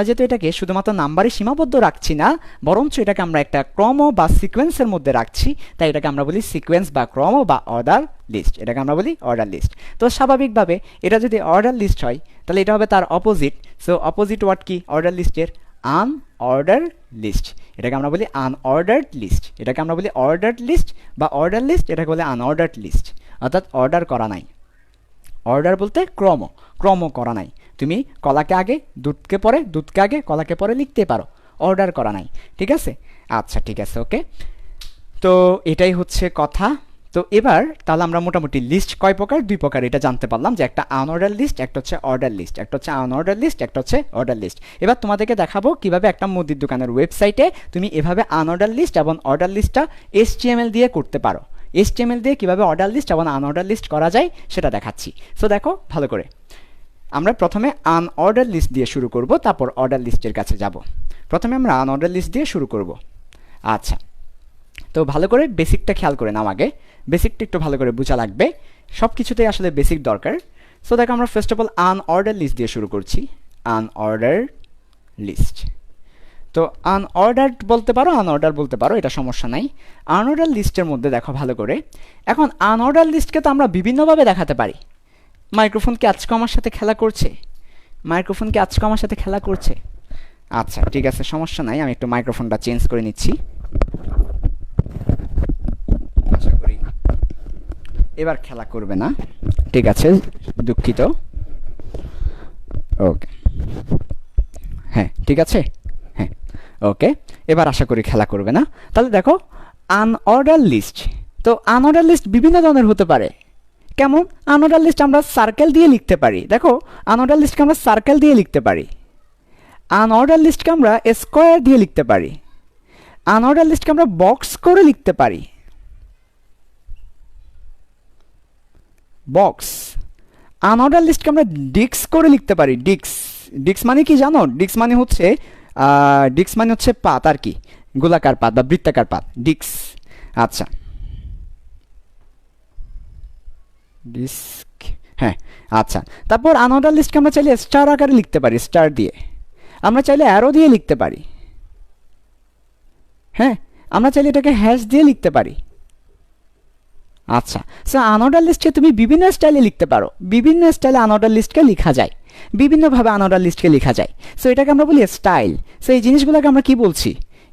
যেহেতু এটাকে শুধুমাত্র নাম্বারে সীমাবদ্ধ রাখছি না, বরঞ্চ এটাকে আমরা একটা ক্রম বা সিকোয়েন্সের মধ্যে রাখছি, তাই এটাকে আমরা বলি সিকোয়েন্স বা ক্রম বা অর্ডার লিস্ট, এটাকে আমরা বলি অর্ডার লিস্ট। তো স্বাভাবিকভাবে এটা যদি অর্ডার লিস্ট হয় তাহলে এটা হবে তার অপোজিট। সো অপোজিট ওয়ার্ড কি অর্ডার লিস্টের? আনঅর্ডার লিস্ট, এটাকে আমরা বলি আনঅর্ডার্ড লিস্ট, এটাকে আমরা বলি অর্ডার্ড লিস্ট বা অর্ডার লিস্ট, এটাকে বলে আনঅর্ডার্ড লিস্ট, অর্থাৎ অর্ডার করা নাই। অর্ডার বলতে ক্রম, ক্রম করা নাই। তুমি কলাকে আগে দুধকে পরে, দুধকে আগে কলাকে পরে লিখতে পারো, অর্ডার করা নাই। ঠিক আছে? আচ্ছা ঠিক আছে, ওকে। তো এটাই হচ্ছে কথা। তো এবার তাহলে আমরা মোটামুটি লিস্ট কয় প্রকার, 2 প্রকার এটা জানতে পারলাম, যে একটা আনঅর্ডার লিস্ট, একটা হচ্ছে অর্ডার লিস্ট, একটা হচ্ছে আনঅর্ডার লিস্ট, একটা হচ্ছে অর্ডার লিস্ট। এবার তোমাদেরকে দেখাবো কিভাবে একটা মুদির দোকানের ওয়েবসাইটে তুমি এভাবে আনঅর্ডার লিস্ট এবং অর্ডার লিস্টটা HTML দিয়ে করতে পারো। HTML দিয়ে কিভাবে অর্ডার লিস্ট এবং আনঅর্ডার লিস্ট করা যায় সেটা দেখাচ্ছি। সো দেখো ভালো করে, আমরা প্রথমে আনঅর্ডার লিস্ট দিয়ে শুরু করব, তারপর অর্ডার লিস্টের কাছে যাব। প্রথমে আমরা আনঅর্ডার লিস্ট দিয়ে শুরু করব। আচ্ছা, তো ভালো করে বেসিকটা খেয়াল করে নাও। আগে বেসিকটা একটু ভালো করে বোঝা লাগবে, সব কিছুতেই আসলে বেসিক দরকার। সো দেখো আমরা first of all unordered list দিয়ে শুরু করছি। আনঅর্ডার লিস্ট, তো আনঅর্ডার্ড বলতে পারো, আনঅর্ডার বলতে পারো, এটা সমস্যা নাই। আনঅর্ডার লিস্টের মধ্যে দেখো ভালো করে, এখন আনঅর্ডার লিস্টকে তো আমরা বিভিন্নভাবে দেখাতে পারি। মাইক্রোফোন কি আজকে আমার সাথে খেলা করছে? মাইক্রোফোন কি আজকে আমার সাথে খেলা করছে? আচ্ছা ঠিক আছে, সমস্যা নাই, আমি একটু মাইক্রোফোনটা চেঞ্জ করে নিচ্ছি। আশা করি এবার খেলা করবে না। ঠিক আছে, দুঃখিত। ওকে, হ্যাঁ ঠিক আছে, হ্যাঁ ওকে, এবার আশা করি খেলা করবে না। তাহলে দেখো আনঅর্ডার লিস্ট, তো আনঅর্ডার লিস্ট বিভিন্ন ধরনের হতে পারে। কেমন? আনঅর্ডার লিস্ট আমরা সার্কেল দিয়ে লিখতে পারি। দেখো আনঅর্ডার লিস্টকে আমরা সার্কেল দিয়ে লিখতে পারি, আনঅর্ডার লিস্টকে আমরা স্কোয়ার দিয়ে লিখতে পারি, আনঅর্ডার লিস্টকে আমরা বক্স করে লিখতে পারি, বক্স। আনঅর্ডার লিস্টকে আমরা ডিক্স করে লিখতে পারি, ডিক্স। ডিক্স মানে কি জানো? ডিক্স মানে হচ্ছে পাত আর কি, গোলাকার পাত বা বৃত্তাকার পাত, ডিক্স। আচ্ছা, ডিস্ক, হ্যাঁ আচ্ছা। তারপর আনঅর্ডার লিস্টকে আমরা চাইলে স্টার আকারে লিখতে পারি, স্টার দিয়ে। আমরা চাইলে অ্যারো দিয়ে লিখতে পারি, হ্যাঁ আমরা চাইলে এটাকে হ্যাশ দিয়ে লিখতে পারি। আচ্ছা, সো আনঅর্ডার লিস্টকে তুমি বিভিন্ন স্টাইলে লিখতে পারো, বিভিন্ন স্টাইলে আনঅর্ডার লিস্টকে লেখা যায়, বিভিন্নভাবে আনঅর্ডার লিস্টকে লেখা যায়। সো এটাকে আমরা বলি স্টাইল। সো এই জিনিসগুলোকে আমরা কি বলছি?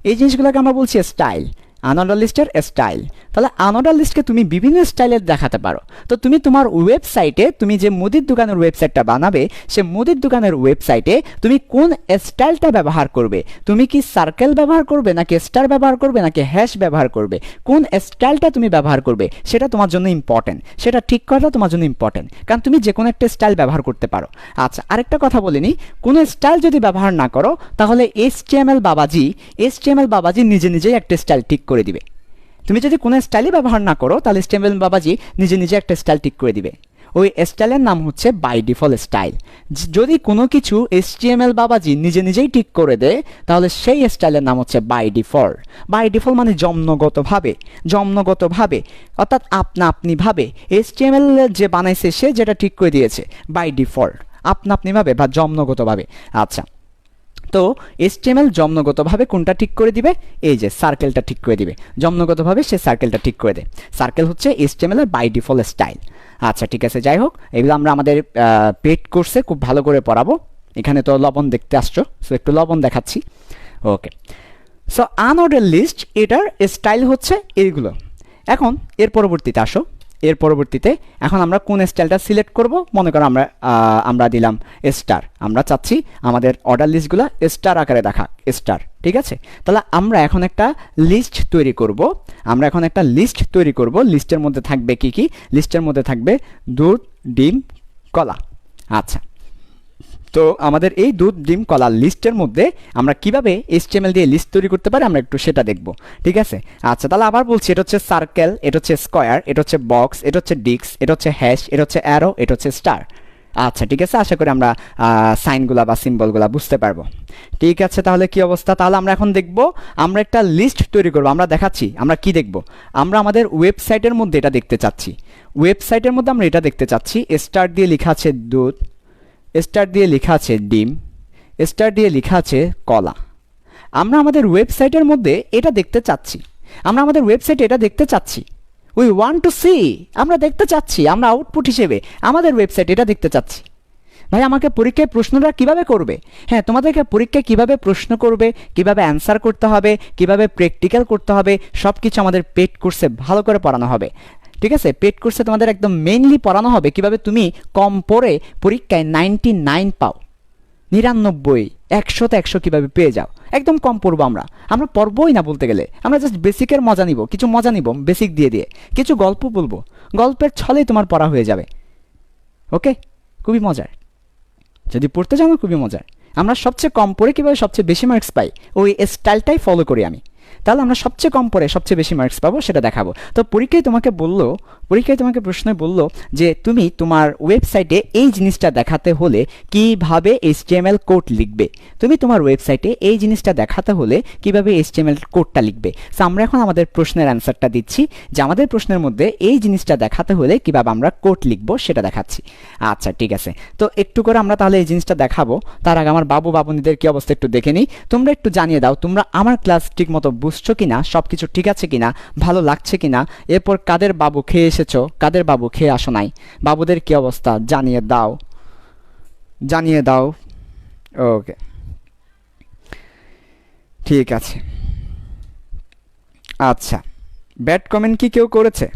এই জিনিসগুলোকে আমরা বলছি স্টাইল, আনঅর্ডার লিস্টের স্টাইল। তাহলে আনঅর্ডার লিস্টকে তুমি বিভিন্ন স্টাইলে দেখাতে পারো। তো তুমি তোমার ওয়েবসাইটে, তুমি যে মুদির দোকানের ওয়েবসাইটটা বানাবে, সে মুদির দোকানের ওয়েবসাইটে তুমি কোন স্টাইলটা ব্যবহার করবে? তুমি কি সার্কেল ব্যবহার করবে, নাকি স্টার ব্যবহার করবে, নাকি হ্যাশ ব্যবহার করবে? কোন স্টাইলটা তুমি ব্যবহার করবে সেটা তোমার জন্য ইম্পর্টেন্ট, সেটা ঠিক করাটা তোমার জন্য ইম্পর্টেন্ট, কারণ তুমি যে কোনো একটা স্টাইল ব্যবহার করতে পারো। আচ্ছা, আরেকটা কথা বলিনি, কোনো স্টাইল যদি ব্যবহার না করো তাহলে HTML বাবাজি নিজে নিজেই একটা স্টাইল ঠিক করে দিবে। তুমি যদি কোনো স্টাইলই ব্যবহার না করো তাহলে HTML বাবাজি নিজে নিজে একটা স্টাইল ঠিক করে দিবে। ওই স্টাইলের নাম হচ্ছে বাই ডিফল্ট স্টাইল। যদি কোনো কিছু HTML বাবাজি নিজে নিজেই ঠিক করে দেয় তাহলে সেই স্টাইলের নাম হচ্ছে বাই ডিফল্ট। বাই ডিফল্ট মানে জন্মগতভাবে, অর্থাৎ আপনিভাবে HTML যে বানাইছে সে যেটা ঠিক করে দিয়েছে, বাই ডিফল্ট, আপনিভাবে বা জন্মগতভাবে। আচ্ছা, তো HTML জন্মগতভাবে কোনটা ঠিক করে দিবে? এই যে সার্কেলটা ঠিক করে দিবে, জন্মগতভাবে সে সার্কেলটা ঠিক করে দেয়। সার্কেল হচ্ছে HTML এর বাই ডিফল্ট স্টাইল। আচ্ছা ঠিক আছে, যাই হোক, এগুলো আমরা আমাদের পেড কোর্সে খুব ভালো করে পড়াবো। এখানে তো লবণ দেখতে আসছো, সো একটু লবণ দেখাচ্ছি। ওকে, সো আনঅর্ডার লিস্ট, এটার স্টাইল হচ্ছে এইগুলো। এখন এর পরবর্তীতে আসো, এর পরবর্তীতে এখন আমরা কোন স্টাইলটা সিলেক্ট করব? মনে করো আমরা দিলাম স্টার, আমরা চাচ্ছি আমাদের অর্ডার লিস্টগুলো স্টার আকারে দেখা, স্টার। ঠিক আছে, তাহলে আমরা এখন একটা লিস্ট তৈরি করব। লিস্টের মধ্যে থাকবে কি কি? লিস্টের মধ্যে থাকবে দুধ, ডিম, কলা। আচ্ছা, তো আমাদের এই দুধ, ডিম, কলা লিস্টের মধ্যে আমরা কিভাবে HTML দিয়ে লিস্ট তৈরি করতে পারি আমরা একটু সেটা দেখব। ঠিক আছে, আচ্ছা তাহলে আবার বলছি, এটা হচ্ছে সার্কেল, এটা হচ্ছে স্কোয়ার, এটা হচ্ছে বক্স, এটা হচ্ছে ডিক্স, এটা হচ্ছে হ্যাশ, এটা হচ্ছে অ্যারো, এটা হচ্ছে স্টার। আচ্ছা ঠিক আছে, আশা করি আমরা সাইনগুলা বা সিম্বলগুলা বুঝতে পারবো। ঠিক আছে, তাহলে কি অবস্থা? তাহলে আমরা এখন দেখব, আমরা একটা লিস্ট তৈরি করব। আমরা দেখাচ্ছি আমরা কি দেখব। আমরা আমাদের ওয়েবসাইটের মধ্যে এটা দেখতে চাচ্ছি, ওয়েবসাইটের মধ্যে আমরা এটা দেখতে চাচ্ছি। স্টার দিয়ে লেখা আছে দুধ, স্টার দিয়ে লেখা আছে ডিম, স্টার দিয়ে লেখা আছে কলা। আমরা আমাদের ওয়েবসাইটের মধ্যে এটা দেখতে চাচ্ছি, আমরা আমাদের ওয়েবসাইটে এটা দেখতে চাচ্ছি। উই ওয়ান্ট টু সি, আমরা দেখতে চাচ্ছি, আমরা আউটপুট হিসেবে আমাদের ওয়েবসাইটে এটা দেখতে চাচ্ছি। ভাই আমাকে পরীক্ষায় প্রশ্নটা কিভাবে করবে? হ্যাঁ, তোমাদেরকে পরীক্ষায় কিভাবে প্রশ্ন করবে, কিভাবে অ্যান্সার করতে হবে, কিভাবে প্র্যাকটিক্যাল করতে হবে, সব কিছু আমাদের পেড কোর্সে ভালো করে পড়ানো হবে। ঠিক আছে, পেড কোর্সে তোমাদের একদম মেইনলি পড়ানো হবে কিভাবে তুমি কম পড়ে পরীক্ষায় 99 পাও, 99, 100তে 100 কীভাবে পেয়ে যাও। একদম কম পড়বো আমরা পড়বোই না বলতে গেলে, আমরা জাস্ট বেসিকের মজা নিব, কিছু মজা নিব বেসিক দিয়ে দিয়ে, কিছু গল্প বলবো, গল্পের ছলেই তোমার পড়া হয়ে যাবে। ওকে, খুবই মজার, যদি পড়তে জানো খুবই মজার। আমরা সবচেয়ে কম পড়ে কীভাবে সবচেয়ে বেশি মার্কস পাই ওই স্টাইলটাই ফলো করি আমি, তাহলে আমরা সবচেয়ে কম পড়ে সবচেয়ে বেশি মার্কস পাবো সেটা দেখাবো। তো পরীক্ষায় তোমাকে প্রশ্নে বললো যে তুমি তোমার ওয়েবসাইটে এই জিনিসটা দেখাতে হলে কিভাবে HTML কোড লিখবে, তুমি তোমার ওয়েবসাইটে এই জিনিসটা দেখাতে হলে কিভাবে HTML কোডটা লিখবে। সো আমরা এখন আমাদের প্রশ্নের অ্যান্সারটা দিচ্ছি যে আমাদের প্রশ্নের মধ্যে এই জিনিসটা দেখাতে হলে কিভাবে আমরা কোড লিখবো সেটা দেখাচ্ছি। আচ্ছা ঠিক আছে, তো একটু করে আমরা তাহলে এই জিনিসটা দেখাবো। তার আগে আমার বাবুনিদের কি অবস্থা একটু দেখে নিই। তোমরা একটু জানিয়ে দাও তোমরা আমার ক্লাস ঠিক মতো বুঝছো কিনা, সব কিছু ঠিক আছে কিনা, ভালো লাগছে কিনা, এরপর কাদের বাবু খেয়ে এসেছো, কাদের বাবু খেয়ে আসো নাই, বাবুদের কি অবস্থা জানিয়ে দাও। ওকে ঠিক আছে। আচ্ছা, ব্যাড কমেন্ট কি কেউ করেছে?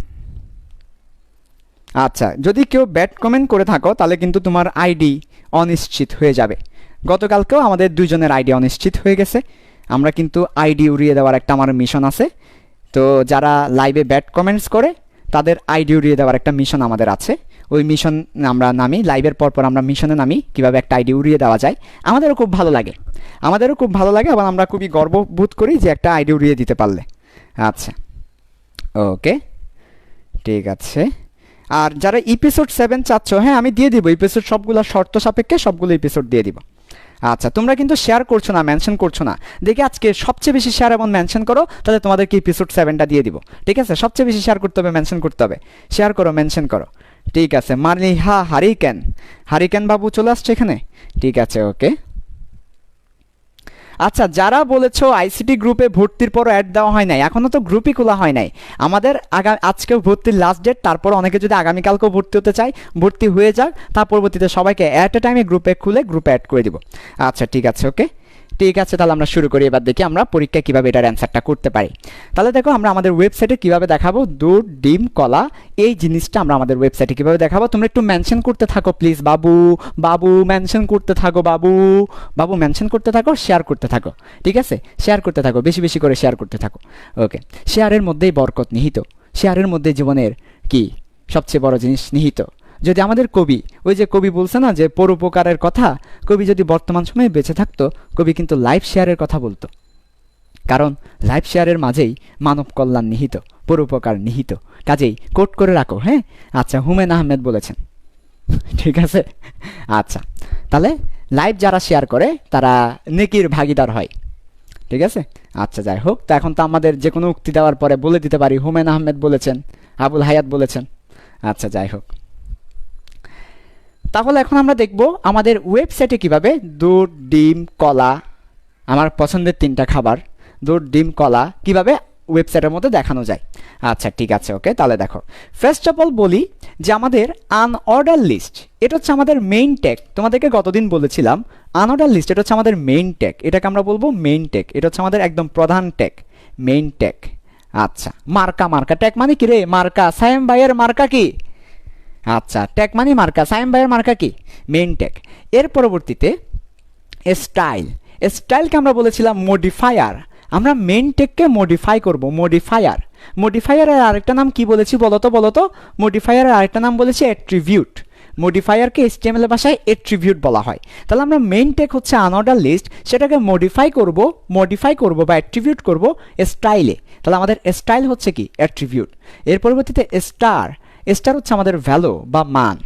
আচ্ছা, যদি কেউ ব্যাড কমেন্ট করে থাকো তাহলে কিন্তু তোমার আইডি অনিশ্চিত হয়ে যাবে। গতকালকেও আমাদের দুইজনের আইডি অনিশ্চিত হয়ে গেছে। আমরা কিন্তু আইডি উড়িয়ে দেওয়ার একটা আমার মিশন আছে। তো যারা লাইভে ব্যাড কমেন্টস করে তাদের আইডি উড়িয়ে দেওয়ার একটা মিশন আমাদের আছে। ওই মিশন আমরা নামি, লাইভের পর আমরা মিশনে নামি কীভাবে একটা আইডি উড়িয়ে দেওয়া যায়। আমাদেরও খুব ভালো লাগে এবং আমরা খুবই গর্ববোধ করি যে একটা আইডি উড়িয়ে দিতে পারলে। আচ্ছা ওকে ঠিক আছে। আর যারা এপিসোড 7 চাচ্ছ, হ্যাঁ আমি দিয়ে দিব এপিসোড, সবগুলো শর্ত সাপেক্ষে সবগুলো এপিসোড দিয়ে দিব। আচ্ছা, তোমরা কিন্তু শেয়ার করছো না, মেনশন করছো না। দেখি আজকে সবচেয়ে বেশি শেয়ার এবং মেনশন করো, তাহলে তোমাদেরকে এপিসোড 7টা দিয়ে দিব। ঠিক আছে, সবচেয়ে বেশি শেয়ার করতে হবে, মেনশন করতে হবে, শেয়ার করো, মেনশন করো। ঠিক আছে, মালিহা হারিকেন বাবু চলে আসছে এখানে। ঠিক আছে ওকে। আচ্ছা, যারা বলেছো আইসিটি গ্রুপে ভর্তির পর অ্যাড দেওয়া হয় নাই, এখনও তো গ্রুপই খোলা হয় নাই আমাদের। আজকেও ভর্তির লাস্ট ডেট, তারপর অনেকে যদি আগামীকালকেও ভর্তি হতে চায় ভর্তি হয়ে যাক, তার পরবর্তীতে সবাইকে অ্যাট এ টাইমে গ্রুপে খুলে গ্রুপে অ্যাড করে দিব। আচ্ছা ঠিক আছে ওকে, ঠিক আছে তাহলে আমরা শুরু করি। এবার দেখি আমরা পরীক্ষায় কীভাবে এটার অ্যান্সারটা করতে পারি। তাহলে দেখো আমরা আমাদের ওয়েবসাইটে কীভাবে দেখাবো দুধ ডিম কলা, এই জিনিসটা আমরা আমাদের ওয়েবসাইটে কীভাবে দেখাবো। তোমরা একটু মেনশন করতে থাকো প্লিজ, বাবু মেনশন করতে থাকো, বাবু মেনশন করতে থাকো, শেয়ার করতে থাকো। ঠিক আছে, শেয়ার করতে থাকো, বেশি বেশি করে শেয়ার করতে থাকো। ওকে, শেয়ারের মধ্যেই বরকত নিহিত, শেয়ারের মধ্যে জীবনের কি সবচেয়ে বড় জিনিস নিহিত। যদি আমাদের কবি, ওই যে কবি বলছে না যে পরোপকারের কথা, কবি যদি বর্তমান সময়ে বেঁচে থাকতো কবি কিন্তু লাইভ শেয়ারের কথা বলতো, কারণ লাইভ শেয়ারের মাঝেই মানব কল্যাণ নিহিত, পরোপকার নিহিত। কাজেই কোট করে রাখো। হ্যাঁ আচ্ছা, হুমায়ুন আহমেদ বলেছেন। ঠিক আছে, আচ্ছা তাহলে লাইভ যারা শেয়ার করে তারা নেকির ভাগিদার হয়। ঠিক আছে, আচ্ছা যাই হোক। তো এখন তো আমাদের যে কোনো উক্তি দেওয়ার পরে বলে দিতে পারি হুমায়ুন আহমেদ বলেছেন, আবুল হায়াত বলেছেন। আচ্ছা যাই হোক, তাহলে এখন আমরা দেখব আমাদের ওয়েবসাইটে কিভাবে দুধ ডিম কলা, আমার পছন্দের 3টা খাবার দুধ ডিম কলা, কিভাবে ওয়েবসাইটের মধ্যে দেখানো যায়। আচ্ছা ঠিক আছে ওকে। তাহলে দেখো, ফার্স্ট অফ অল বলি যে আমাদের আনঅর্ডার লিস্ট, এটা হচ্ছে আমাদের মেইন ট্যাগ। তোমাদেরকে গতদিন বলেছিলাম আনঅর্ডার লিস্ট এটা হচ্ছে আমাদের মেইন ট্যাগ, এটাকে আমরা বলবো মেইন ট্যাগ। এটা হচ্ছে আমাদের একদম প্রধান ট্যাগ, মেইন ট্যাগ। আচ্ছা, মার্কা ট্যাগ মানে কি রে? মার্কা, সায়েম ভাইয়ের মার্কা কি? আচ্ছা, ট্যাগ মানে মার্কা, সায়েম ভাইয়ের মার্কা কি? Main tag. এর পরবর্তীতে স্টাইলকে আমরা বলেছিলাম মডিফায়ার। আমরা মেইন ট্যাগকে মডিফাই করব, মডিফায়ারের আরেকটা নাম কি বলেছি বলতো? মডিফায়ারের আরেকটা নাম বলেছি অ্যাট্রিবিউট। মডিফায়ারকে HTML ভাষায় অ্যাট্রিবিউট বলা হয়। তাহলে আমরা মেইন ট্যাগ হচ্ছে আনঅর্ডার লিস্ট, সেটাকে মডিফাই করব বা অ্যাট্রিবিউট করব স্টাইলে। তাহলে আমাদের স্টাইল হচ্ছে কি? অ্যাট্রিবিউট। এর পরবর্তীতে স্টার হচ্ছে আমাদের ভ্যালু বা মান।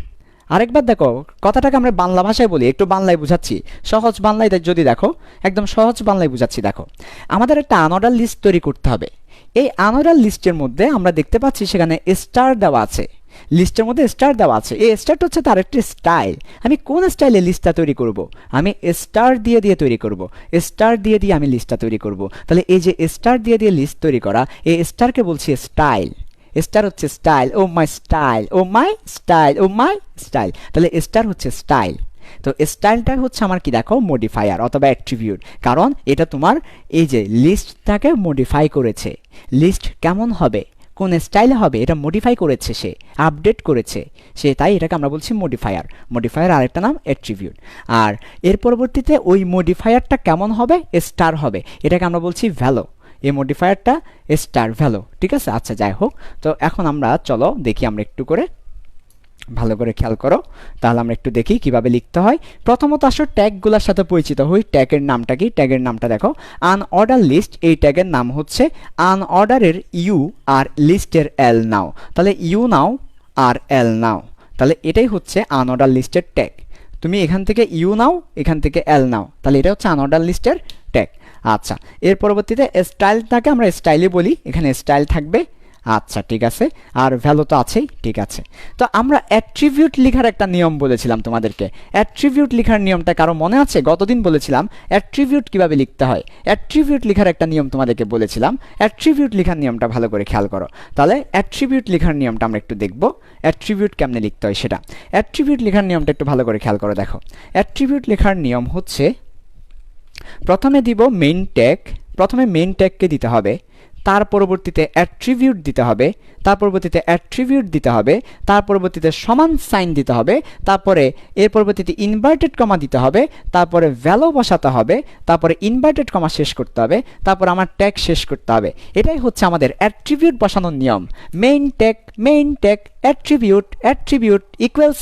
আরেকবার দেখো, কথাটাকে আমরা বাংলা ভাষায় বলি, একটু বাংলায় বুঝাচ্ছি, সহজ বাংলায় যদি দেখো, একদম সহজ বাংলায় বুঝাচ্ছি। দেখো, আমাদের একটা আনঅর্ডার লিস্ট তৈরি করতে হবে। এই আনঅর্ডার লিস্টের মধ্যে আমরা দেখতে পাচ্ছি সেখানে স্টার দেওয়া আছে, লিস্টের মধ্যে স্টার দেওয়া আছে। এই স্টারটা হচ্ছে তার একটি স্টাইল। আমি কোন স্টাইলে লিস্টটা তৈরি করব? আমি স্টার দিয়ে তৈরি করব, স্টার দিয়ে আমি লিস্টটা তৈরি করব। তাহলে এই যে স্টার দিয়ে লিস্ট তৈরি করা, এই স্টারকে বলছি স্টাইল। স্টার হচ্ছে style, oh my style, oh my style, oh my style. তাহলে স্টার হচ্ছে স্টাইল। তো স্টাইলটা হচ্ছে আমার কি দেখো? মডিফায়ার অথবা অ্যাট্রিবিউট, কারণ এটা তোমার এই যে লিস্টটাকে মডিফাই করেছে। লিস্ট কেমন হবে? কোন স্টাইলে হবে এটা মডিফাই করেছে, সে আপডেট করেছে সে, তাই এটাকে আমরা বলছি মডিফায়ার। মডিফায়ার আরেকটা নাম অ্যাট্রিবিউট। আর এর পরবর্তীতে ওই মডিফায়ারটা কেমন হবে, স্টার হবে, এটাকে আমরা বলছি ভ্যালু। এই মডিফায়ারটা স্টার ভ্যালু, ঠিক আছে। আচ্ছা যাই হোক, তো এখন আমরা চলো দেখি, আমরা একটু করে ভালো করে খেয়াল করো, তাহলে আমরা একটু দেখি কিভাবে লিখতে হয়। প্রথমত আসো ট্যাগগুলোর সাথে পরিচিত হই। ট্যাগের নামটা কি? ট্যাগের নামটা দেখো, আনঅর্ডার লিস্ট। এই ট্যাগের নাম হচ্ছে আনঅর্ডারের ইউ আর লিস্টের এল নাও। তাহলে ইউ নাও আর এল নাও, তাহলে এটাই হচ্ছে আনঅর্ডার লিস্টের ট্যাগ। তুমি এখান থেকে ইউ নাও, এখান থেকে এল নাও, তাহলে এটা হচ্ছে আনঅর্ডার লিস্টের ট্যাগ। আচ্ছা, এর পরবর্তীতে স্টাইলটাকে আমরা স্টাইলে বলি, এখানে স্টাইল থাকবে। আচ্ছা ঠিক আছে, আর ভ্যালু তো আছেই, ঠিক আছে। তো আমরা অ্যাট্রিবিউট লেখার একটা নিয়ম বলেছিলাম তোমাদেরকে। অ্যাট্রিবিউট লেখার নিয়মটা কারো মনে আছে? গতদিন বলেছিলাম অ্যাট্রিবিউট কিভাবে লিখতে হয়। অ্যাট্রিবিউট লেখার একটা নিয়ম তোমাদেরকে বলেছিলাম। অ্যাট্রিবিউট লেখার নিয়মটা ভালো করে খেয়াল করো। তাহলে অ্যাট্রিবিউট লেখার নিয়মটা আমরা একটু দেখব, অ্যাট্রিবিউট কেমনে লিখতে হয় সেটা। অ্যাট্রিবিউট লেখার নিয়মটা একটু ভালো করে খেয়াল করো, দেখো। অ্যাট্রিবিউট লেখার নিয়ম হচ্ছে, প্রথমে দিব মেইন ট্যাগ, প্রথমে মেইন ট্যাগকে দিতে হবে, তার পরবর্তীতে অ্যাট্রিবিউট দিতে হবে, তার পরবর্তীতে অ্যাট্রিবিউট দিতে হবে, তার পরবর্তীতে সমান সাইন দিতে হবে, তারপরে এর পরবর্তীতে ইনভার্টেড কমা দিতে হবে, তারপরে ভ্যালু বসাতে হবে, তারপরে ইনভার্টেড কমা শেষ করতে হবে, তারপর আমার ট্যাগ শেষ করতে হবে। এটাই হচ্ছে আমাদের অ্যাট্রিবিউট বসানোর নিয়ম। Main tag attribute, attribute equal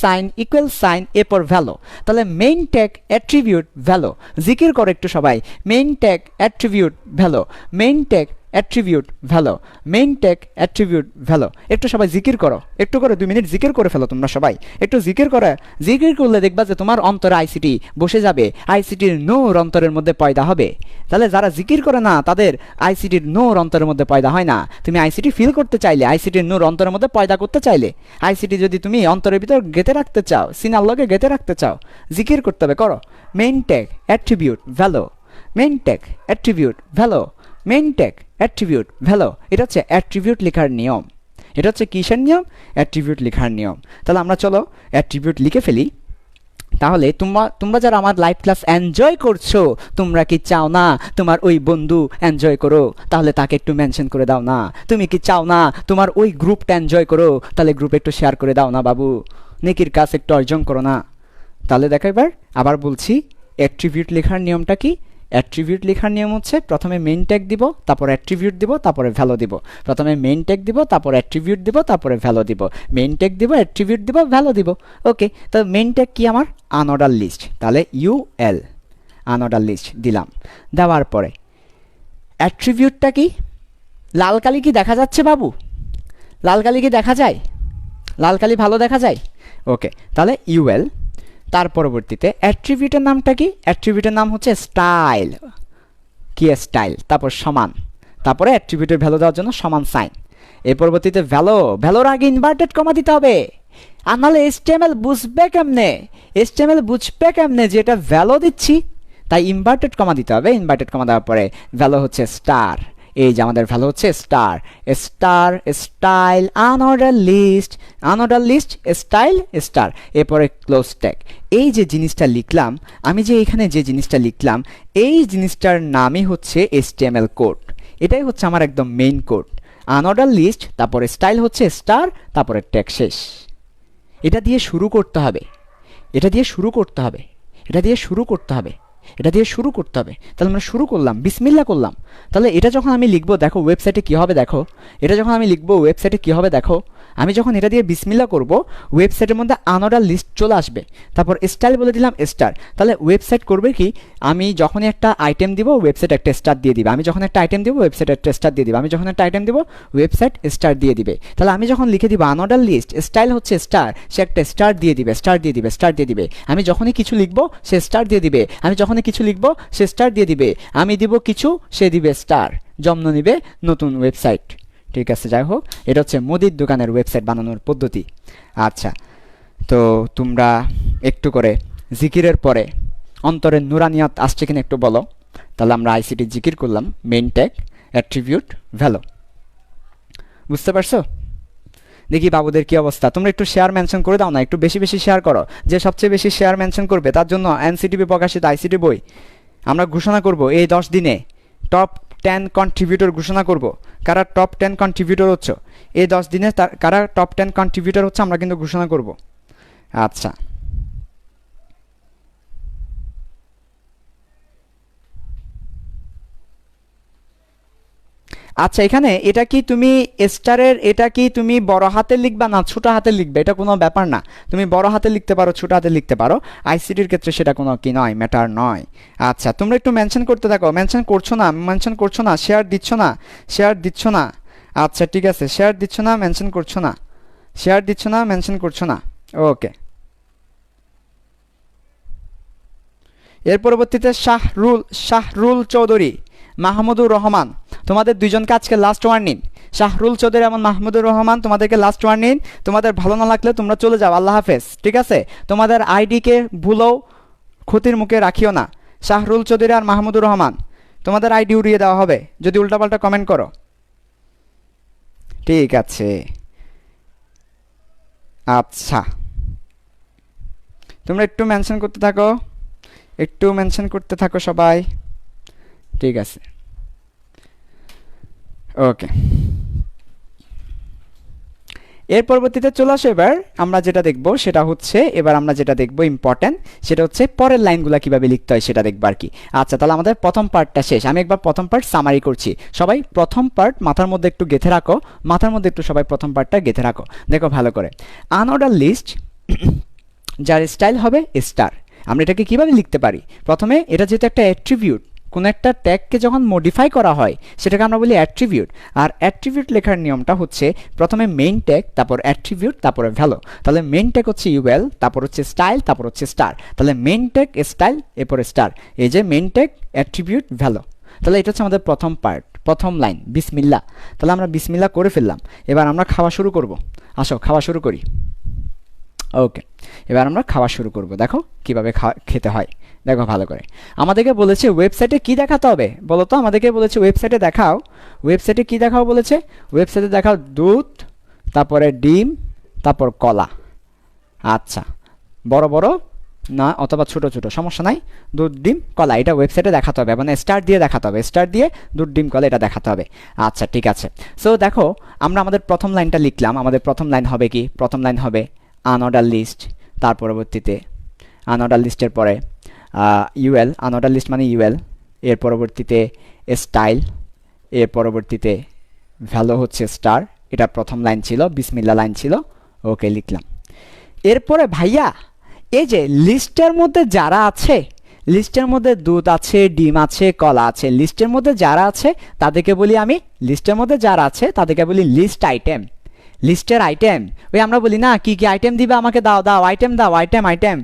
sign, এরপর ভ্যালু। তাহলে মেইন ট্যাগ অ্যাট্রিবিউট ভ্যালু। জিকির করো একটু সবাই, main tag attribute value, main tag attribute value, main tag attribute value. একটু সবাই জিকির করো, একটু করে 2 মিনিট জিকির করে ফেলো তোমরা সবাই, একটু জিকির করে। জিকির করলে দেখবা যে তোমার অন্তরে আইসিটি বসে যাবে, আইসিটির নূর অন্তরের মধ্যে পয়দা হবে। তাহলে যারা জিকির করে না তাদের আইসিটির নূর অন্তরের মধ্যে পয়দা হয় না। তুমি আইসিটি ফিল করতে চাইলে, আইসিটির নূর অন্তরের মধ্যে পয়দা করতে চাইলে, আইসিটি যদি তুমি অন্তরের ভিতর গেঁথে রাখতে চাও, সিনার লগে গেঁথে রাখতে চাও, জিকির করতে হবে, করো। Main tag attribute value, main tag attribute value, main tag attribute value. এটা হচ্ছে অ্যাট্রিবিউট লেখার নিয়ম। এটা হচ্ছে কিসের নিয়ম? অ্যাট্রিবিউট লেখার নিয়ম। তাহলে আমরা চলো অ্যাট্রিবিউট লিখে ফেলি। তাহলে তোমরা যারা আমার লাইভ ক্লাস এনজয় করছো, তোমরা কি চাও না তোমার ওই বন্ধু এনজয় করো? তাহলে তাকে একটু মেনশন করে দাও না। তুমি কি চাও না তোমার ওই গ্রুপটা এনজয় করো? তাহলে গ্রুপে একটু শেয়ার করে দাও না বাবু, নেকির কাজ একটু অর্জন করো না। তাহলে দেখো এবার আবার বলছি, অ্যাট্রিবিউট লেখার নিয়মটা কি? অ্যাট্রিবিউট লেখার নিয়ম হচ্ছে, প্রথমে মেইন ট্যাগ দিব, তারপর অ্যাট্রিবিউট দিব, তারপরে ভ্যালু দিব। প্রথমে মেইন ট্যাগ দিব, তারপর অ্যাট্রিবিউট দিব, তারপরে ভ্যালু দিব। মেইন ট্যাগ দিব, অ্যাট্রিবিউট দিব, ভ্যালু দিব। ওকে, তো মেইন ট্যাগ কি আমার? Unorder list. তাহলে ইউএল আনঅর্ডার লিস্ট দিলাম। দেওয়ার পরে অ্যাট্রিবিউটটা কি? লাল কালি কি দেখা যাচ্ছে বাবু? লাল কালি কি দেখা যায়? লাল কালি ভালো দেখা যায়? ওকে, তাহলে ইউএল। তার পরবর্তীতে অ্যাট্রিবিউটের নামটা কি? অ্যাট্রিবিউটের নাম হচ্ছে স্টাইল। কি স্টাইল? তারপর সমান, তারপরে অ্যাট্রিবিউটের ভ্যালু দেওয়ার জন্য সমান সাইন। এর পরবর্তীতে ভ্যালুর আগে ইনভার্টেড কমা দিতে হবে, আর নাহলে HTML বুঝবে কেমনে যে এটা ভ্যালু দিচ্ছি? তাই ইনভার্টেড কমা দিতে হবে। ইনভার্টেড কমা দেওয়ার পরে ভ্যালু হচ্ছে স্টার। এই যে আমাদের ভ্যালু হচ্ছে star, style, unorder list, style, star, এরপরে ক্লোজ ট্যাগ। এই যে জিনিসটা লিখলাম, আমি যে এখানে যে জিনিসটা লিখলাম, এই জিনিসটার নামই হচ্ছে HTML কোড। এটাই হচ্ছে আমার একদম মেইন কোড। আনঅর্ডার লিস্ট, তারপরে স্টাইল হচ্ছে স্টার, তারপরে ট্যাগ শেষ। এটা দিয়ে শুরু করতে হবে, এটা দিয়ে শুরু করতে হবে, এটা দিয়ে শুরু করতে হবে, এটা দিয়ে শুরু করতে হবে। তাহলে আমরা শুরু করলাম, বিসমিল্লাহ করলাম। তাহলে এটা যখন আমি লিখবো, দেখো ওয়েবসাইটে কী হবে, দেখো এটা যখন আমি লিখবো ওয়েবসাইটে কী হবে, দেখো আমি যখন এটা দিয়ে বিসমিল্লাহ করব, ওয়েবসাইটের মধ্যে আনঅর্ডার লিস্ট চলে আসবে। তারপর স্টাইল বলে দিলাম স্টার। তাহলে ওয়েবসাইট করবে কি, আমি যখনই একটা আইটেম দিব ওয়েবসাইট একটা স্টার দিয়ে দিবে, আমি যখন একটা আইটেম দিব ওয়েবসাইট একটা স্টার দিয়ে দিবে, আমি যখন একটা আইটেম দিব ওয়েবসাইট স্টার দিয়ে দিবে। তাহলে আমি যখন লিখে দিব আনঅর্ডার লিস্ট, স্টাইল হচ্ছে স্টার, সে একটা স্টার দিয়ে দিবে। আমি যখনই কিছু লিখবো সে স্টার দিয়ে দিবে, আমি যখনই কিছু লিখবো সে স্টার দিয়ে দিবে, আমি দিব কিছু সে দিবে স্টার, জন্ম নিবে নতুন ওয়েবসাইট। ঠিক আছে, যাই হোক, এটা হচ্ছে মুদির দোকানের ওয়েবসাইট বানানোর পদ্ধতি। আচ্ছা, তো তোমরা একটু করে জিকিরের পরে অন্তরের নুরানিয়াত আসছে কিনা একটু বলো। তাহলে আমরা আইসিটি জিকির করলাম, মেইন ট্যাগ, অ্যাট্রিবিউট, ভ্যালু। বুঝতে পারছো? দেখি বাবুদের কি অবস্থা। তোমরা একটু শেয়ার মেনশন করে দাও না, একটু বেশি বেশি শেয়ার করো। যে সবচেয়ে বেশি শেয়ার মেনশন করবে তার জন্য এনসিটিভি প্রকাশিত আইসিটি বই আমরা ঘোষণা করব এই 10 দিনে টপ 10 কন্ট্রিবিউটর ঘোষণা করব। কারা টপ 10 কন্ট্রিবিউটর হচ্ছে এই 10 দিনে, কারা টপ 10 কন্ট্রিবিউটর হচ্ছে আমরা কিন্তু ঘোষণা করব। আচ্ছা, আচ্ছা এখানে এটা কি তুমি স্টারের, এটা কি তুমি বড় হাতে লিখবা না ছোট হাতে লিখবে? এটা কোনো ব্যাপার না, তুমি বড় হাতে লিখতে পারো, ছোট হাতে লিখতে পারো, আইসিটির ক্ষেত্রে সেটা কোনো কি নয়, ম্যাটার নয়। আচ্ছা তোমরা একটু মেনশন করতে থাকো, মেনশন করছো না, মেনশন করছো না, শেয়ার দিচ্ছ না, শেয়ার দিচ্ছ না। আচ্ছা ঠিক আছে, শেয়ার দিচ্ছ না, মেনশন করছো না, শেয়ার দিচ্ছ না, মেনশন করছো না। ওকে, এর পরবর্তীতে শাহরুল চৌধুরী, মাহমুদুর রহমান, তোমাদের দুইজনকে আজকে লাস্ট ওয়ার্নিং। শাহরুল চৌধুরী এবং মাহমুদুর রহমান, তোমাদেরকে লাস্ট ওয়ার্নিং। তোমাদের ভালো না লাগলে তোমরা চলে যাও, আল্লাহ হাফেজ, ঠিক আছে? তোমাদের আইডিকে ভুলেও ক্ষতির মুখে রাখিও না। শাহরুল চৌধুরী আর মাহমুদুর রহমান, তোমাদের আইডি উড়িয়ে দেওয়া হবে যদি উল্টাপাল্টা কমেন্ট করো, ঠিক আছে? আচ্ছা তোমরা একটু মেনশন করতে থাকো, একটু মেনশন করতে থাকো সবাই, ঠিক আছে? ওকে, এর পরবর্তীতে চলে আসো। এবার আমরা যেটা দেখব সেটা হচ্ছে, এবার আমরা যেটা দেখব ইম্পর্টেন্ট, সেটা হচ্ছে পরের লাইনগুলো কিভাবে লিখতে হয় সেটা দেখব আর কি। আচ্ছা তাহলে আমাদের প্রথম পার্টটা শেষ, আমি একবার প্রথম পার্ট সামারি করছি। সবাই প্রথম পার্ট মাথার মধ্যে একটু গেঁথে রাখো, মাথার মধ্যে একটু সবাই প্রথম পার্টটা গেঁথে রাখো, দেখো ভালো করে। আনঅর্ডার লিস্ট যার স্টাইল হবে স্টার। আমরা এটাকে কিভাবে লিখতে পারি? প্রথমে এটা যেহেতু একটা অ্যাট্রিবিউট, কোনো একটা ট্যাগকে যখন মডিফাই করা হয় সেটাকে আমরা বলি অ্যাট্রিবিউট। আর অ্যাট্রিবিউট লেখার নিয়মটা হচ্ছে প্রথমে মেইন ট্যাগ, তারপর অ্যাট্রিবিউট, তারপরে ভ্যালু। তাহলে মেইন ট্যাগ হচ্ছে ইউএল, তারপর হচ্ছে স্টাইল, তারপর হচ্ছে স্টার। তাহলে মেইন ট্যাগ স্টাইল, এরপরে স্টার, এই যে মেইন ট্যাগ অ্যাট্রিবিউট ভ্যালু। তাহলে এটা হচ্ছে আমাদের প্রথম পার্ট, প্রথম লাইন বিসমিল্লাহ। তাহলে আমরা বিসমিল্লাহ করে ফেললাম, এবার আমরা খাওয়া শুরু করব। আসো খাওয়া শুরু করি। ওকে, এবার আমরা খাওয়া শুরু করব। দেখো কিভাবে খেতে হয়, দেখো ভালো করে। আমাদেরকে বলেছে ওয়েবসাইটে কি দেখাতে হবে বলো তো? আমাদেরকে বলেছে ওয়েবসাইটে দেখাও, ওয়েবসাইটে কি দেখাও বলেছে? ওয়েবসাইটে দেখাও দুধ, তারপরে ডিম, তারপর কলা। আচ্ছা, বড় বড় না অথবা ছোট ছোট সমস্যা নাই, দুধ ডিম কলা এটা ওয়েবসাইটে দেখাতে হবে, মানে স্টার দিয়ে দেখাতে হবে, স্টার দিয়ে দুধ ডিম কলা এটা দেখাতে হবে। আচ্ছা ঠিক আছে, সো দেখো আমরা আমাদের প্রথম লাইনটা লিখলাম। আমাদের প্রথম লাইন হবে কি? প্রথম লাইন হবে আনঅর্ডার লিস্ট, তার পরবর্তীতে আনঅর্ডার লিস্টের পরে ইউএল, আনঅর্ডার লিস্ট মানে ইউএল, এর পরবর্তীতে স্টাইল, এর পরবর্তীতে ভ্যালু হচ্ছে স্টার। এটা প্রথম লাইন ছিল, বিসমিল্লা লাইন ছিল। ওকে লিখলাম। এরপরে ভাইয়া এই যে লিস্টের মধ্যে যারা আছে, লিস্টের মধ্যে দুধ আছে, ডিম আছে, কলা আছে, লিস্টের মধ্যে যারা আছে তাদেরকে বলি আমি, লিস্টের মধ্যে যারা আছে তাদেরকে বলি লিস্ট আইটেম, লিস্টের আইটেম। ওই আমরা বলি না কি কি আইটেম দিবে আমাকে, দাও দাও আইটেম দাও, আইটেম আইটেম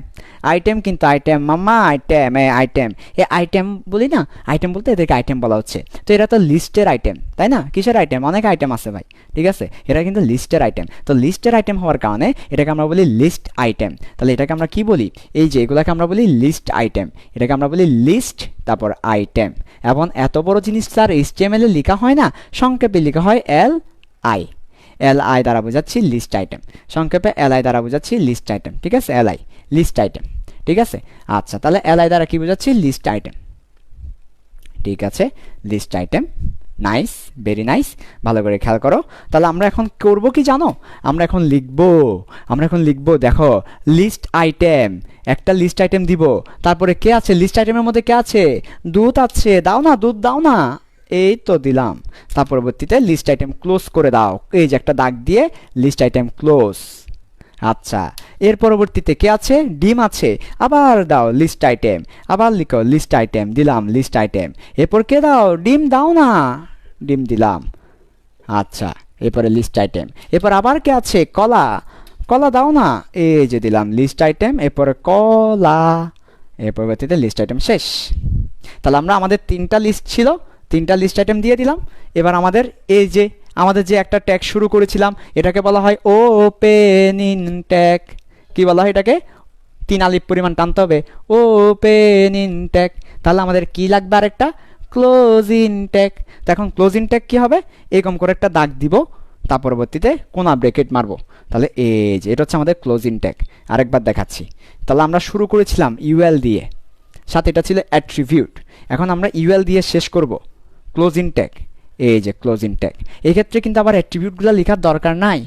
আইটেম, কিন্তু আইটেম মাম্মা আইটেম, আইটেম এ আইটেম বলি না, আইটেম বলতে এদেরকে আইটেম বলা হচ্ছে। তো এরা তো লিস্টের আইটেম, তাই না? কিসের আইটেম? অনেক আইটেম আছে ভাই, ঠিক আছে? এরা কিন্তু লিস্টের আইটেম। তো লিস্টের আইটেম হওয়ার কারণে এটাকে আমরা বলি লিস্ট আইটেম। তাহলে এটাকে আমরা কি বলি? এই যে এগুলাকে আমরা বলি লিস্ট আইটেম, এটাকে আমরা বলি লিস্ট তারপর আইটেম। এবং এত বড় জিনিস তার এইচটিএমএল এ লেখা হয় না, সংক্ষেপে লেখা হয় LI, LI দ্বারা বোঝাচ্ছি লিস্ট আইটেম, সংক্ষেপে LI দ্বারা বোঝাচ্ছি লিস্ট আইটেম, ঠিক আছে? LI লিস্ট আইটেম, ঠিক আছে? আচ্ছা তাহলে LI দ্বারা কি বোঝাচ্ছি? লিস্ট আইটেম, ঠিক আছে? List item, nice, very nice, ভালো করে খেয়াল করো। তাহলে আমরা এখন করব কি জানো? আমরা এখন লিখব, দেখো লিস্ট আইটেম, একটা লিস্ট আইটেম দিব। তারপরে কে আছে লিস্ট আইটেমের মধ্যে? কে আছে? দুধ আছে, দাও না দুধ দাও না, এই তো দিলাম। তার পরবর্তীতে লিস্ট আইটেম ক্লোজ করে দাও, এই যে একটা দাগ দিয়ে লিস্ট আইটেম ক্লোজ। আচ্ছা, এর পরবর্তীতে কে আছে? ডিম আছে, আবার দাও লিস্ট আইটেম, আবার লিখো লিস্ট আইটেম, দিলাম লিস্ট আইটেম। এরপর কে দাও? ডিম দাও না, ডিম দিলাম। আচ্ছা, এরপরে লিস্ট আইটেম। এরপর আবার কে আছে? কলা, কলা দাও না, এই যে দিলাম লিস্ট আইটেম, এরপরে কলা, এর পরবর্তীতে লিস্ট আইটেম শেষ। তাহলে আমরা আমাদের তিনটা লিস্ট ছিল, তিনটা লিস্ট আইটেম দিয়ে দিলাম। এবার আমাদের এই যে আমাদের যে একটা ট্যাগ শুরু করেছিলাম এটাকে বলা হয় ওপেনিং ট্যাগ। কি বলা হয় এটাকে? 3 আলিফ পরিমাণ টানতে হবে, ওপেনিং ট্যাগ। তাহলে আমাদের কি লাগবে? আরেকটা ক্লোজিং ট্যাগ। তো এখন ক্লোজিং ট্যাগ কি হবে? এরকম করে একটা দাগ দিব, তার পরবর্তীতে কোনা ব্রেকেট মারবো। তাহলে এই যে এটা হচ্ছে আমাদের ক্লোজিং ট্যাগ। আরেকবার দেখাচ্ছি। তাহলে আমরা শুরু করেছিলাম ইউএল দিয়ে, সাথে এটা ছিল অ্যাট্রিবিউট। এখন আমরা ইউএল দিয়ে শেষ করব, ক্লোজিং ট্যাগ, এই যে ক্লোজিং ট্যাগ। এক্ষেত্রে কিন্তু আবার অ্যাট্রিবিউটগুলো লেখার দরকার নাই,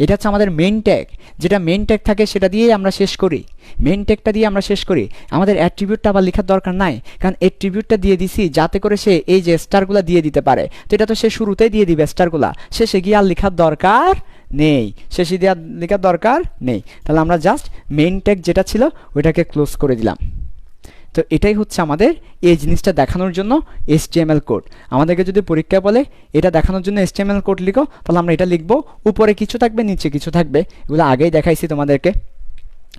এটা হচ্ছে আমাদের মেইন ট্যাগ। যেটা মেইন ট্যাগ থাকে সেটা দিয়েই আমরা শেষ করি, মেইন ট্যাগটা দিয়ে আমরা শেষ করি। আমাদের অ্যাট্রিবিউটটা আবার লেখার দরকার নাই, কারণ অ্যাট্রিবিউটটা দিয়ে দিছি যাতে করে সে এই যে স্টারগুলো দিয়ে দিতে পারে। তো এটা তো সে শুরুতেই দিয়ে দিবে স্টারগুলা, শেষে গিয়ে আর লেখার দরকার নেই, শেষে দিয়ে লেখার দরকার নেই। তাহলে আমরা জাস্ট মেইন ট্যাগ যেটা ছিল ওইটাকে ক্লোজ করে দিলাম। তো এটাই হচ্ছে আমাদের এই জিনিসটা দেখানোর জন্য HTML কোড। আমাদেরকে যদি পরীক্ষায় বলে এটা দেখানোর জন্য HTML কোড লিখো, তাহলে আমরা এটা লিখবো, উপরে কিছু থাকবে নিচে কিছু থাকবে, এগুলো আগেই দেখাইছি তোমাদেরকে।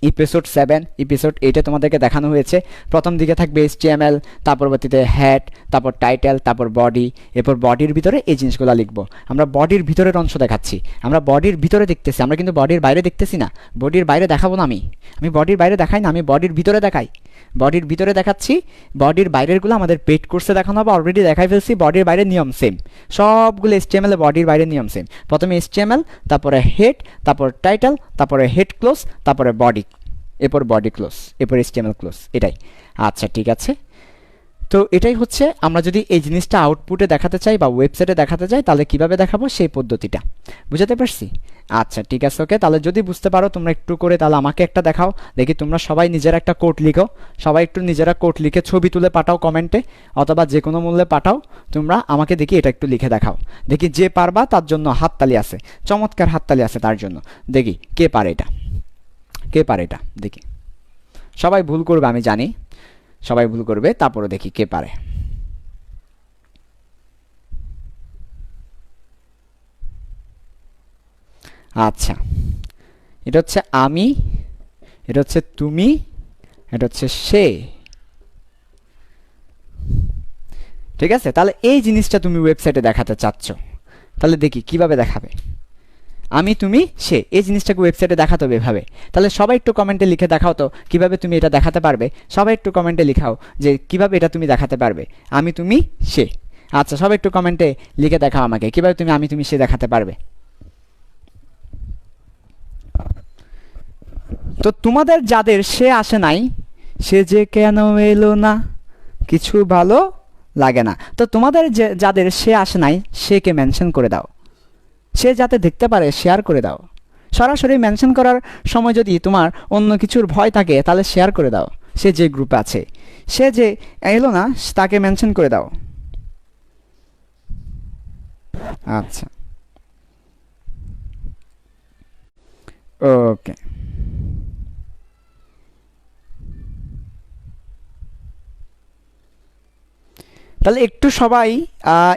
এপিসোড 7 এপিসোড 8-এ তোমাদেরকে দেখানো হয়েছে। প্রথম দিকে থাকবে HTML, তার পরবর্তীতে হেড, তারপর টাইটেল, তারপর বডি, এরপর বডির ভিতরে এই জিনিসগুলো লিখবো। আমরা বডির ভিতরের অংশ দেখাচ্ছি, আমরা বডির ভিতরে দেখতেছি, আমরা কিন্তু বডির বাইরে দেখতেছি না। বডির বাইরে দেখাবো না, আমি বডির বাইরে দেখাই না, আমি বডির ভিতরে দেখাই, বডির ভিতরে দেখাচ্ছি। বডির বাইরেরগুলো আমাদের পেড কোর্সে দেখানো হবে, অলরেডি দেখাই ফেলছি। বডির বাইরে নিয়ম সেম, সবগুলো HTML বডির বাইরে নিয়ম সেম। প্রথমে HTML, তারপরে হেড, তারপর টাইটেল, তারপরে হেড ক্লোজ, তারপরে বডি, এরপর বডি ক্লোজ, এরপর HTML ক্লোজ, এটাই। আচ্ছা ঠিক আছে, তো এটাই হচ্ছে আমরা যদি এই জিনিসটা আউটপুটে দেখাতে চাই বা ওয়েবসাইটে দেখাতে চাই তাহলে কিভাবে দেখাবো সেই পদ্ধতিটা। বুঝাতে পারছি? আচ্ছা ঠিক আছে, ওকে। তাহলে যদি বুঝতে পারো তোমরা একটু করে তাহলে আমাকে একটা দেখাও দেখি। তোমরা সবাই নিজেরা একটা কোড লিখো, সবাই একটু নিজেরা কোড লিখে ছবি তুলে পাঠাও কমেন্টে, অথবা যে কোনো মূল্যে পাঠাও। তোমরা আমাকে দেখি এটা একটু লিখে দেখাও, দেখি যে পারবা তার জন্য হাততালি আছে, চমৎকার হাততালি আছে তার জন্য। দেখি কে পারে এটা, কে পারে এটা দেখি। সবাই ভুল করবে আমি জানি, সবাই ভুল করবে, তারপরে দেখি কে পারে। আচ্ছা, এটা হচ্ছে আমি, এটা হচ্ছে তুমি, এটা হচ্ছে সে। ঠিক আছে, তাহলে এই জিনিসটা তুমি ওয়েবসাইটে দেখাতে চাচ্ছ, তাহলে দেখি কিভাবে দেখাবে। আমি, তুমি, সে, এই জিনিসটাকে ওয়েবসাইটে দেখাতে হবে এভাবে। তাহলে সবাই একটু কমেন্টে লিখে দেখাও তো কিভাবে তুমি এটা দেখাতে পারবে। সবাই একটু কমেন্টে লিখাও যে কিভাবে এটা তুমি দেখাতে পারবে, আমি, তুমি, সে। আচ্ছা, সবাই একটু কমেন্টে লিখে দেখাও আমাকে কিভাবে তুমি আমি, তুমি, সে দেখাতে পারবে। তো তোমাদের যাদের সে আসে নাই, সে যে কেন এলো না, কিছু ভালো লাগে না, তো তোমাদের যাদের সে আসে নাই সেকে মেনশন করে দাও, সে যাতে দেখতে পারে শেয়ার করে দাও। সরাসরি মেনশন করার সময় যদি তোমার অন্য কিছুর ভয় থাকে তাহলে শেয়ার করে দাও। সে যে গ্রুপে আছে, সে যে এলো না তাকে মেনশন করে দাও। আচ্ছা ওকে, তাহলে একটু সবাই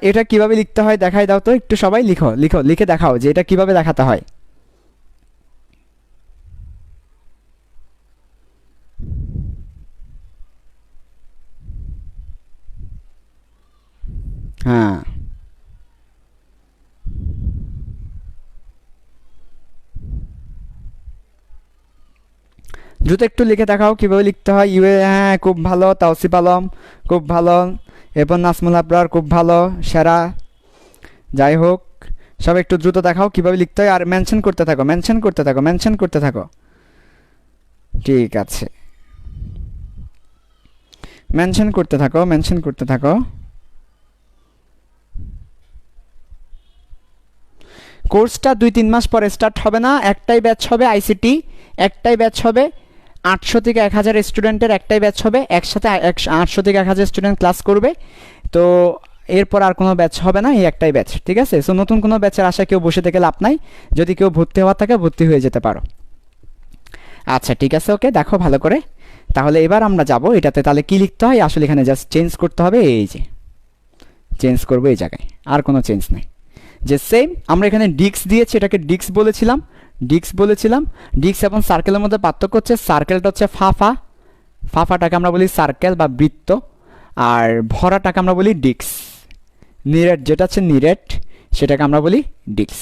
এটা কিভাবে লিখতে হয় দেখাই দাও তো, একটু সবাই লিখো লিখো লিখে দেখাও যে এটা কিভাবে দেখাতে হয়। হ্যাঁ, দ্রুত একটু লিখে দেখাও কিভাবে লিখতে হয়। হ্যাঁ খুব ভালো, তাওসিফ আলম খুব ভালো, এরপর নাসমুল আবরার খুব ভালো, সেরা। যাই হোক, সব একটু দ্রুত দেখাও কিভাবে লিখতে হয়, আর মেনশন করতে থাকো, মেনশন করতে থাকো, মেনশন করতে থাকো। ঠিক আছে, মেনশন করতে থাকো, মেনশন করতে থাকো। কোর্সটা 2-3 মাস পরে স্টার্ট হবে না, একটাই ব্যাচ হবে আইসিটি, একটাই ব্যাচ হবে 800 থেকে 1000 স্টুডেন্টের একটাই ব্যাচ হবে, একসাথে 800 থেকে 1000 স্টুডেন্ট ক্লাস করবে। তো এরপর আর কোনো ব্যাচ হবে না, এই একটাই ব্যাচ। ঠিক আছে, সো নতুন কোনো ব্যাচের আশায় কেউ বসে থেকে লাভ নাই, যদি কেউ ভর্তি হওয়ার থাকে ভর্তি হয়ে যেতে পারো। আচ্ছা ঠিক আছে, ওকে, দেখো ভালো করে। তাহলে এবার আমরা যাব এটাতে, তাহলে কি লিখতে হয় আসলে এখানে জাস্ট চেঞ্জ করতে হবে, এই যে চেঞ্জ করবো এই জায়গায়, আর কোনো চেঞ্জ নেই। যে সেম আমরা এখানে ডিক্স দিয়েছি, এটাকে ডিক্স বলেছিলাম, ডিক্স বলেছিলাম। ডিক্স এবং সার্কেলের মধ্যে পার্থক্য হচ্ছে সার্কেলটা হচ্ছে ফাফা, ফাফাটাকে আমরা বলি সার্কেল বা বৃত্ত, আর ভরাটাকে আমরা বলি ডিক্স। নিরেট যেটা হচ্ছে নিরেট সেটাকে আমরা বলি ডিক্স।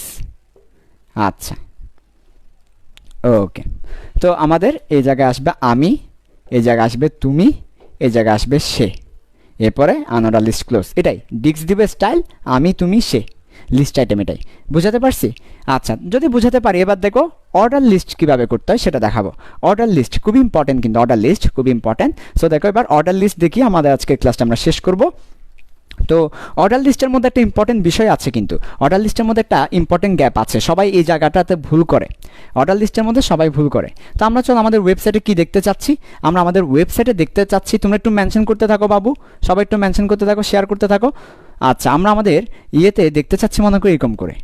আচ্ছা ওকে, তো আমাদের এই জায়গায় আসবে আমি, এই জায়গায় আসবে তুমি, এই জায়গায় আসবে সে, এরপরে আনোডা লিস্ট ক্লোজ। এটাই ডিক্স দিবে স্টাইল, আমি, তুমি, সে, লিস্ট আইটেম। এটাই বুঝাতে পারছি? আচ্ছা, যদি বুঝাতে পারি এবার দেখো অর্ডার লিস্ট কীভাবে করতে হয় সেটা দেখাবো। অর্ডার লিস্ট খুব ইম্পর্টেন্ট, কিন্তু অর্ডার লিস্ট খুব ইম্পর্টেন্ট। সো দেখো এবার অর্ডার লিস্ট দেখি আমাদের আজকের ক্লাসটা আমরা শেষ করব। তো অর্ডার লিস্টের মধ্যে একটা ইম্পর্টেন্ট বিষয় আছে, কিন্তু অর্ডার লিস্টের মধ্যে একটা ইম্পর্টেন্ট গ্যাপ আছে, সবাই এই জায়গাটাতে ভুল করে। অর্ডার লিস্টের মধ্যে সবাই ভুল করে। তো আমরা চলো আমাদের ওয়েবসাইটে কি দেখতে চাচ্ছি, আমরা আমাদের ওয়েবসাইটে দেখতে চাচ্ছি। তোমরা একটু মেনশন করতে থাকো বাবু, সবাই একটু মেনশন করতে থাকো, শেয়ার করতে থাকো। আচ্ছা, আমরা আমাদের ইয়েতে দেখতে চাচ্ছি মনে করি এরকম করে,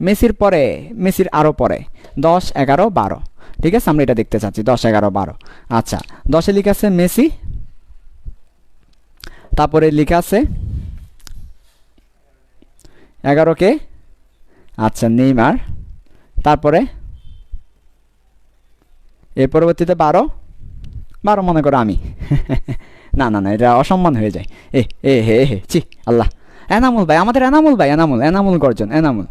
মেসির পরে, মেসির আরও পরে 10, 11, 12। ঠিক আছে, আমরা এটা দেখতে চাচ্ছি 10, 11, 12। আচ্ছা, 10-এ লেখা আছে মেসি, তারপরে লেখা আছে 11-কে আচ্ছা নেইমার, তারপরে এর পরবর্তীতে 12 মনে করো আমি। না না না, এটা অসম্মান হয়ে যায়। হে চি আল্লাহ। এনামুল ভাই, আমাদের এনামুল গর্জন, এনামুল।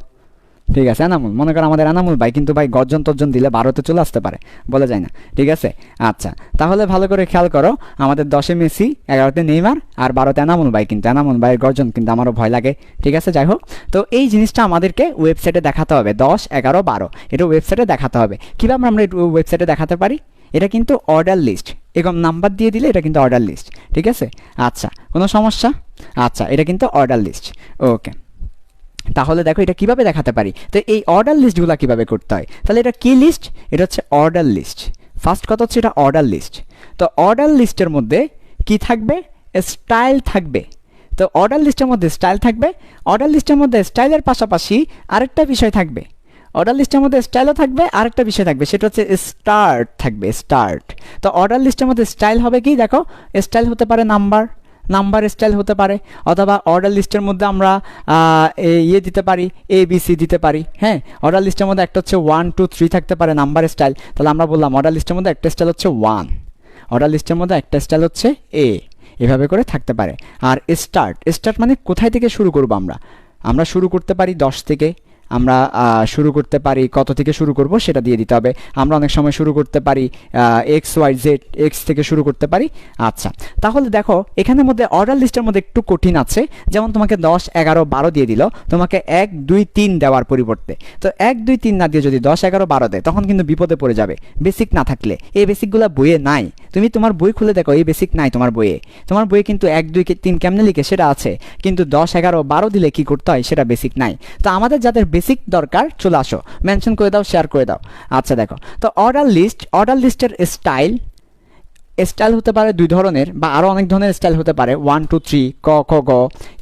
ঠিক আছে, এনামুল মনে করো আমাদের এনামুল ভাই, কিন্তু ভাই গর্জন তর্জন দিলে 12-তে চলে আসতে পারে, বলা যায় না। ঠিক আছে, আচ্ছা তাহলে ভালো করে খেয়াল করো, আমাদের 10-এ মেসি, 11-তে নেইমার আর 12-তে এনামুল ভাই, কিন্তু এনামুল ভাইয়ের গর্জন কিন্তু আমারও ভয় লাগে। ঠিক আছে, যাই হোক, তো এই জিনিসটা আমাদেরকে ওয়েবসাইটে দেখাতে হবে, 10, 11, 12 এটা ওয়েবসাইটে দেখাতে হবে। কীভাবে আমরা ওয়েবসাইটে দেখাতে পারি? এটা কিন্তু অর্ডার লিস্ট, এরকম নাম্বার দিয়ে দিলে এটা কিন্তু অর্ডার লিস্ট। ঠিক আছে, আচ্ছা কোনো সমস্যা? আচ্ছা, এটা কিন্তু অর্ডার লিস্ট। ওকে, তাহলে দেখো এটা কিভাবে দেখাতে পারি। তো এই অর্ডার লিস্টগুলো কিভাবে করতে হয়, তাহলে এটা কি লিস্ট? এটা হচ্ছে অর্ডার লিস্ট। ফার্স্ট কথা হচ্ছে এটা অর্ডার লিস্ট। তো অর্ডার লিস্টের মধ্যে কি থাকবে? স্টাইল থাকবে। তো অর্ডার লিস্টের মধ্যে স্টাইল থাকবে, অর্ডার লিস্টের মধ্যে স্টাইলের পাশাপাশি আরেকটা বিষয় থাকবে। অর্ডার লিস্টের মধ্যে স্টাইলও থাকবে, আরেকটা বিষয় থাকবে, সেটা হচ্ছে স্টার্ট থাকবে, স্টার্ট। তো অর্ডার লিস্টের মধ্যে স্টাইল হবে কি? দেখো, স্টাইল হতে পারে নাম্বার স্টাইল হতে পারে, অথবা অর্ডার লিস্টের মধ্যে আমরা ইয়ে দিতে পারি, ABC দিতে পারি। হ্যাঁ, অর্ডার লিস্টের মধ্যে একটা হচ্ছে 1, 2, 3 থাকতে পারে নাম্বার স্টাইল। তাহলে আমরা বললাম অর্ডার লিস্টের মধ্যে একটা স্টাইল হচ্ছে 1, অর্ডার লিস্টের মধ্যে একটা স্টাইল হচ্ছে A, এভাবে করে থাকতে পারে। আর স্টার্ট মানে কোথায় থেকে শুরু করব? আমরা শুরু করতে পারি 10 থেকে, আমরা শুরু করতে পারি কত থেকে শুরু করব সেটা দিয়ে দিতে হবে। আমরা অনেক সময় শুরু করতে পারি XYZ, X থেকে শুরু করতে পারি। আচ্ছা, তাহলে দেখো এখানের মধ্যে অর্ডার লিস্টের মধ্যে একটু কঠিন আছে, যেমন তোমাকে 10, 11, 12 দিয়ে দিল, তোমাকে 1, 2, 3 দেওয়ার পরিবর্তে। তো 1, 2, 3 না দিয়ে যদি 10, 11, 12 দেয়, তখন কিন্তু বিপদে পড়ে যাবে। বেসিক না থাকলে, এই বেসিকগুলো বইয়ে নাই। তুমি তোমার বই খুলে দেখো, এই বেসিক নাই তোমার বইয়ে। তোমার বইয়ে কিন্তু 1, 2, 3 কেমনে লিখে সেটা আছে, কিন্তু 10, 11, 12 দিলে কি করতে হয় সেটা বেসিক নাই। তো আমাদের যাদের বেসিক দরকার চলে আসো, মেনশন করে দাও, শেয়ার করে দাও। আচ্ছা দেখো, তো অর্ডার লিস্টের স্টাইল হতে পারে 2 ধরনের, বা আরও অনেক ধরনের স্টাইল হতে পারে। 1, 2, 3 ক খ গ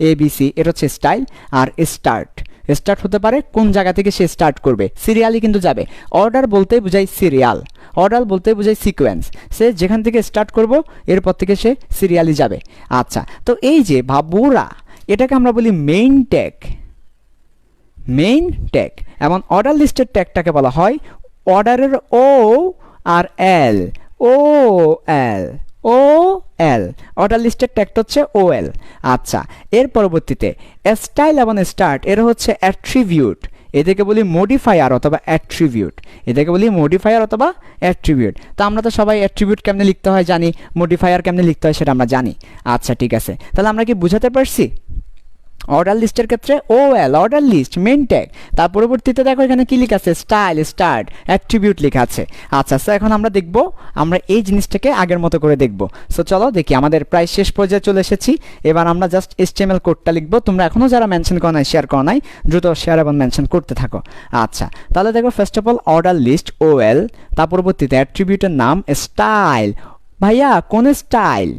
ABC, এটা হচ্ছে স্টাইল। আর স্টার্ট হতে পারে কোন জায়গা থেকে সে স্টার্ট করবে, সিরিয়ালি কিন্তু যাবে। অর্ডার বলতে বোঝায় সিরিয়াল, অর্ডার বলতে বোঝায় সিকোয়েন্স, সে যেখান থেকে স্টার্ট করব এরপর থেকে সে সিরিয়ালি যাবে। আচ্ছা, তো এই যে বাবুরা, এটাকে আমরা বলি মেইন ট্যাগ। এবং অর্ডার লিস্টের ট্যাগটাকে বলা হয় অর্ডারের ORL, অর্ডার লিস্টের ট্যাগটা হচ্ছে OL। আচ্ছা, এর পরবর্তীতে স্টাইল এবং স্টার্ট এরা হচ্ছে অ্যাট্রিবিউট, এদেরকে বলি মডিফায়ার অথবা অ্যাট্রিবিউট, তো আমরা তো সবাই অ্যাট্রিবিউট কেমনে লিখতে হয় জানি, মডিফায়ার কেমনে লিখতে হয় সেটা আমরা জানি। আচ্ছা ঠিক আছে, তাহলে আমরা কি বুঝাতে পারছি? অর্ডার লিস্টের ক্ষেত্রে OL, order list, main tag. তার পরবর্তীতে দেখো এখানে কি লেখা আছে? স্টাইল, স্টার্ট, অ্যাট্রিবিউট লেখা আছে। আচ্ছা, সো এখন আমরা দেখব, আমরা এই জিনিসটাকে আগের মতো করে দেখব। সো চলো দেখি, আমাদের প্রায় শেষ পর্যায়ে চলে এসেছি। এবার আমরা জাস্ট HTML কোডটা লিখবো। তোমরা এখনও যারা মেনশন করো নাই, শেয়ার করো নাই, দ্রুত শেয়ার এবং মেনশন করতে থাকো। আচ্ছা, তাহলে দেখো first of all order list OL, তার পরবর্তীতে অ্যাট্রিবিউটের নাম স্টাইল। ভাইয়া কোন স্টাইল?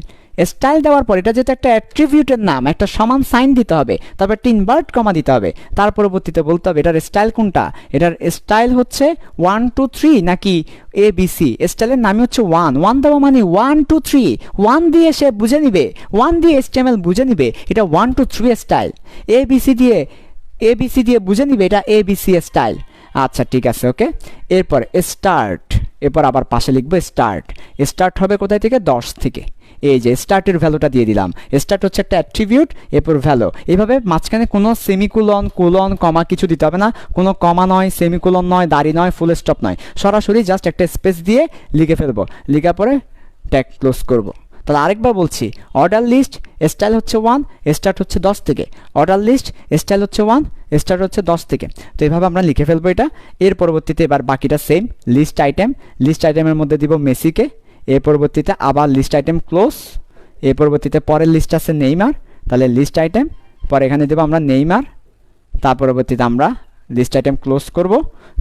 স্টাইল দেওয়ার পর এটা যেহেতু একটা অ্যাট্রিবিউটের নাম, একটা সমান সাইন দিতে হবে, তারপর একটা ইনভার্ট কমা দিতে হবে, তার পরবর্তীতে বলতে হবে এটার স্টাইল কোনটা। এটার স্টাইল হচ্ছে 1, 2, 3 নাকি ABC। স্টাইলের নামই হচ্ছে 1 দেওয়া মানে 1, 2, 3, 1 দিয়ে সে বুঝে নিবে, 1 দিয়ে HTML বুঝে নিবে এটা 1, 2, 3 স্টাইল। ABC দিয়ে বুঝে নিবে এটা ABC স্টাইল। আচ্ছা ঠিক আছে, ওকে। এরপর স্টার্ট, এরপর আবার পাশে লিখবো স্টার্ট হবে কোথায় থেকে? 10 থেকে। এই যে স্টার্টের ভ্যালুটা দিয়ে দিলাম। স্টার্ট হচ্ছে একটা অ্যাট্রিবিউট, এরপর ভ্যালু। এইভাবে মাঝখানে কোনো সেমিকোলন, কোলন, কমা কিছু দিতে হবে না, কোনো কমা নয়, সেমিকোলন নয়, দাড়ি নয়, ফুল স্টপ নয়, সরাসরি জাস্ট একটা স্পেস দিয়ে লিখে ফেলবো, লিখার পরে ট্যাগ ক্লোজ করব। তাহলে আরেকবার বলছি, অর্ডার লিস্ট স্টাইল হচ্ছে 1, স্টার্ট হচ্ছে 10 থেকে। অর্ডার লিস্ট স্টাইল হচ্ছে 1, স্টার্ট হচ্ছে 10 থেকে। তো এইভাবে আমরা লিখে ফেলবো এটা। এর পরবর্তীতে এবার বাকিটা সেম, লিস্ট আইটেমের মধ্যে দিব মেসিকে। এর পরবর্তীতে আবার লিস্ট আইটেম ক্লোজ, এই পরবর্তীতে পরের লিস্ট আছে নেইমার, তাহলে লিস্ট আইটেম, পরে এখানে দেবো আমরা নেইমার, তার পরবর্তীতে আমরা লিস্ট আইটেম ক্লোজ করব,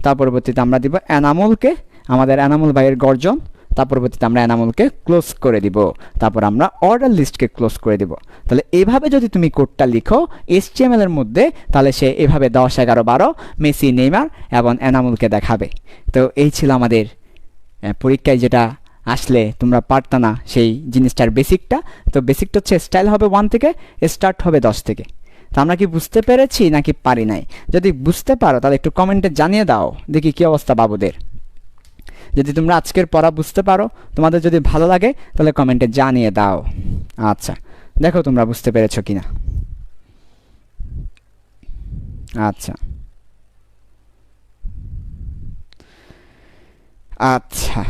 তার পরবর্তীতে আমরা দিব এনামুলকে, আমাদের এনামুল ভাইয়ের গর্জন, তার পরবর্তীতে আমরা এনামুলকে ক্লোজ করে দিব, তারপর আমরা অর্ডার লিস্টকে ক্লোজ করে দিব। তাহলে এভাবে যদি তুমি কোডটা লিখো HTML এর মধ্যে, তাহলে সে এভাবে 10, 11, 12 মেসি, নেইমার এবং এনামুলকে দেখাবে। তো এই ছিল আমাদের পরীক্ষায় যেটা আসলে তোমরা পারতা না সেই জিনিসটার বেসিকটা। তো বেসিকটা হচ্ছে স্টাইল হবে 1 থেকে, স্টার্ট হবে 10 থেকে। তো আমরা কি বুঝতে পেরেছি নাকি পারি নাই? যদি বুঝতে পারো তাহলে একটু কমেন্টে জানিয়ে দাও, দেখি কী অবস্থা বাবুদের। যদি তোমরা আজকের পড়া বুঝতে পারো, তোমাদের যদি ভালো লাগে তাহলে কমেন্টে জানিয়ে দাও। আচ্ছা, দেখো তোমরা বুঝতে পেরেছো কিনা। আচ্ছা আচ্ছা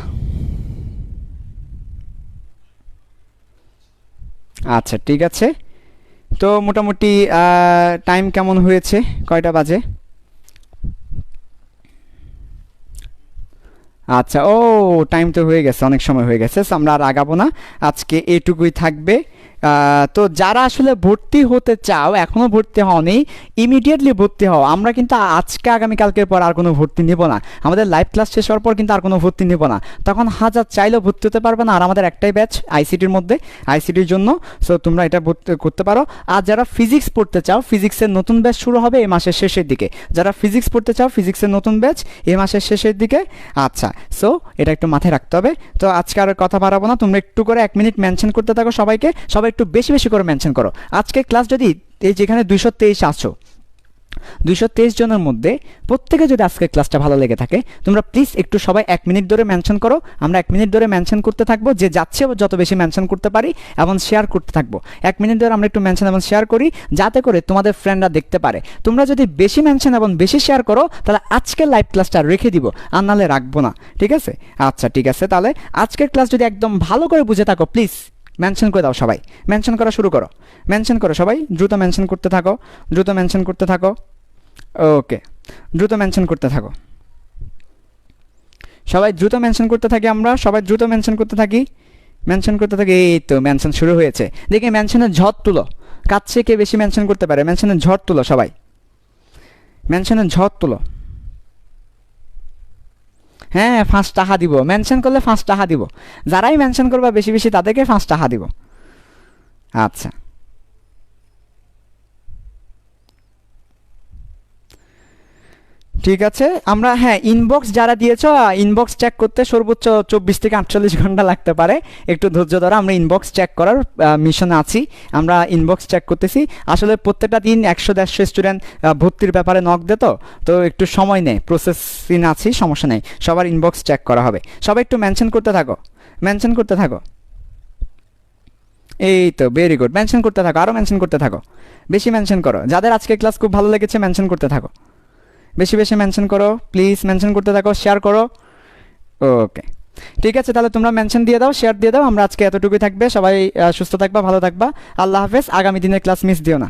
আচ্ছা ঠিক আছে। তো মোটামুটি টাইম কেমন হয়েছে, কয়টা বাজে? আচ্ছা, ও টাইম তো হয়ে গেছে, অনেক সময় হয়ে গেছে। আমরা আর আগাবো না, আজকে এটুকুই থাকবে। তো যারা আসলে ভর্তি হতে চাও, এখনও ভর্তি হওনি, ইমিডিয়েটলি ভর্তি হও। আমরা কিন্তু আজকে আগামীকালকের পর আর কোনো ভর্তি নেব না। আমাদের লাইভ ক্লাস শেষ হওয়ার পর কিন্তু আর কোনো ভর্তি নেব না। তখন হাজার চাইলেও ভর্তি হতে পারবে না। আর আমাদের একটাই ব্যাচ আইসিটির মধ্যে, আইসিটির জন্য। সো তোমরা এটা ভর্তি করতে পারো। আর যারা ফিজিক্স পড়তে চাও, ফিজিক্সের নতুন ব্যাচ শুরু হবে এই মাসের শেষের দিকে। যারা ফিজিক্স পড়তে চাও, ফিজিক্সের নতুন ব্যাচ এই মাসের শেষের দিকে। আচ্ছা, সো এটা একটু মাথায় রাখতে হবে। তো আজকে আর কথা বাড়াবো না, তোমরা একটু করে 1 মিনিট মেনশন করতে থাকো সবাইকে, সবাই একটু বেশি বেশি করে মেনশন করো। আজকে ক্লাস যদি এই যেখানে 223 আছো, 223 জনের মধ্যে প্রত্যেকে যদি আজকে ক্লাসটা ভালো লেগে থাকে, তোমরা প্লিজ একটু সবাই 1 মিনিট ধরে মেনশন করো। আমরা 1 মিনিট ধরে মেনশন করতে থাকবো, যে যাচ্ছে যত বেশি মেনশন করতে পারি এবং শেয়ার করতে থাকবো। 1 মিনিট ধরে আমরা একটু মেনশন এবং শেয়ার করি, যাতে করে তোমাদের ফ্রেন্ডরা দেখতে পারে। তোমরা যদি বেশি মেনশন এবং বেশি শেয়ার করো, তাহলে আজকের লাইভ ক্লাসটা রেখে দিব, আর নাহলে রাখবো না, ঠিক আছে? আচ্ছা ঠিক আছে, তাহলে আজকের ক্লাস যদি একদম ভালো করে বুঝে থাকো, প্লিজ মেনশন করে দাও। সবাই মেনশন করা শুরু করো, মেনশন করো সবাই, দ্রুত মেনশন করতে থাকো, দ্রুত মেনশন করতে থাকো। ওকে, দ্রুত মেনশন করতে থাকো সবাই, দ্রুত মেনশন করতে থাকি আমরা, সবাই দ্রুত মেনশন করতে থাকি, মেনশন করতে থাকি। এই তো মেনশন শুরু হয়েছে, দেখি মেনশনের ঝড় তুলো, কাছে কে বেশি মেনশন করতে পারে। মেনশনের ঝড় তুলো সবাই, মেনশনের ঝড় তুলো। হ্যাঁ, 5 টাকা দিব, মেনশন করলে 5 টাকা দিব। যারাই মেনশন করবা বেশি বেশি তাদেরকে 5 টাকা দিব। আচ্ছা, ঠিক আছে। আমরা হ্যাঁ, ইনবক্স যারা দিয়েছো, ইনবক্স চেক করতে সর্বোচ্চ 24 থেকে 48 ঘন্টা লাগতে পারে। একটু ধৈর্য ধরো, আমরা ইনবক্স চেক করার মিশনে আছি। আমরা ইনবক্স চেক করতেছি। আসলে প্রত্যেকটা দিন 100-150 স্টুডেন্ট ভর্তির ব্যাপারে নক দে, তো একটু সময় নেই, প্রসেসিং আছি, সমস্যা নেই। সবার ইনবক্স চেক করা হবে। সবাই একটু মেনশন করতে থাকো, মেনশন করতে থাকো। এই তো ভেরি গুড, মেনশন করতে থাকো, আরও মেনশন করতে থাকো, বেশি মেনশন করো। যাদের আজকে ক্লাস খুব ভালো লেগেছে মেনশন করতে থাকো, বেশি বেশি মেনশন করো, প্লিজ মেনশন করতে থাকো, শেয়ার করো। ওকে, ঠিক আছে, তাহলে তোমরা মেনশন দিয়ে দাও, শেয়ার দিয়ে দাও। আমরা আজকে এতটুকুই থাকবে। সবাই সুস্থ থাকবা, ভালো থাকবা, আল্লাহ হাফেজ। আগামী দিনের ক্লাস মিস দিও না।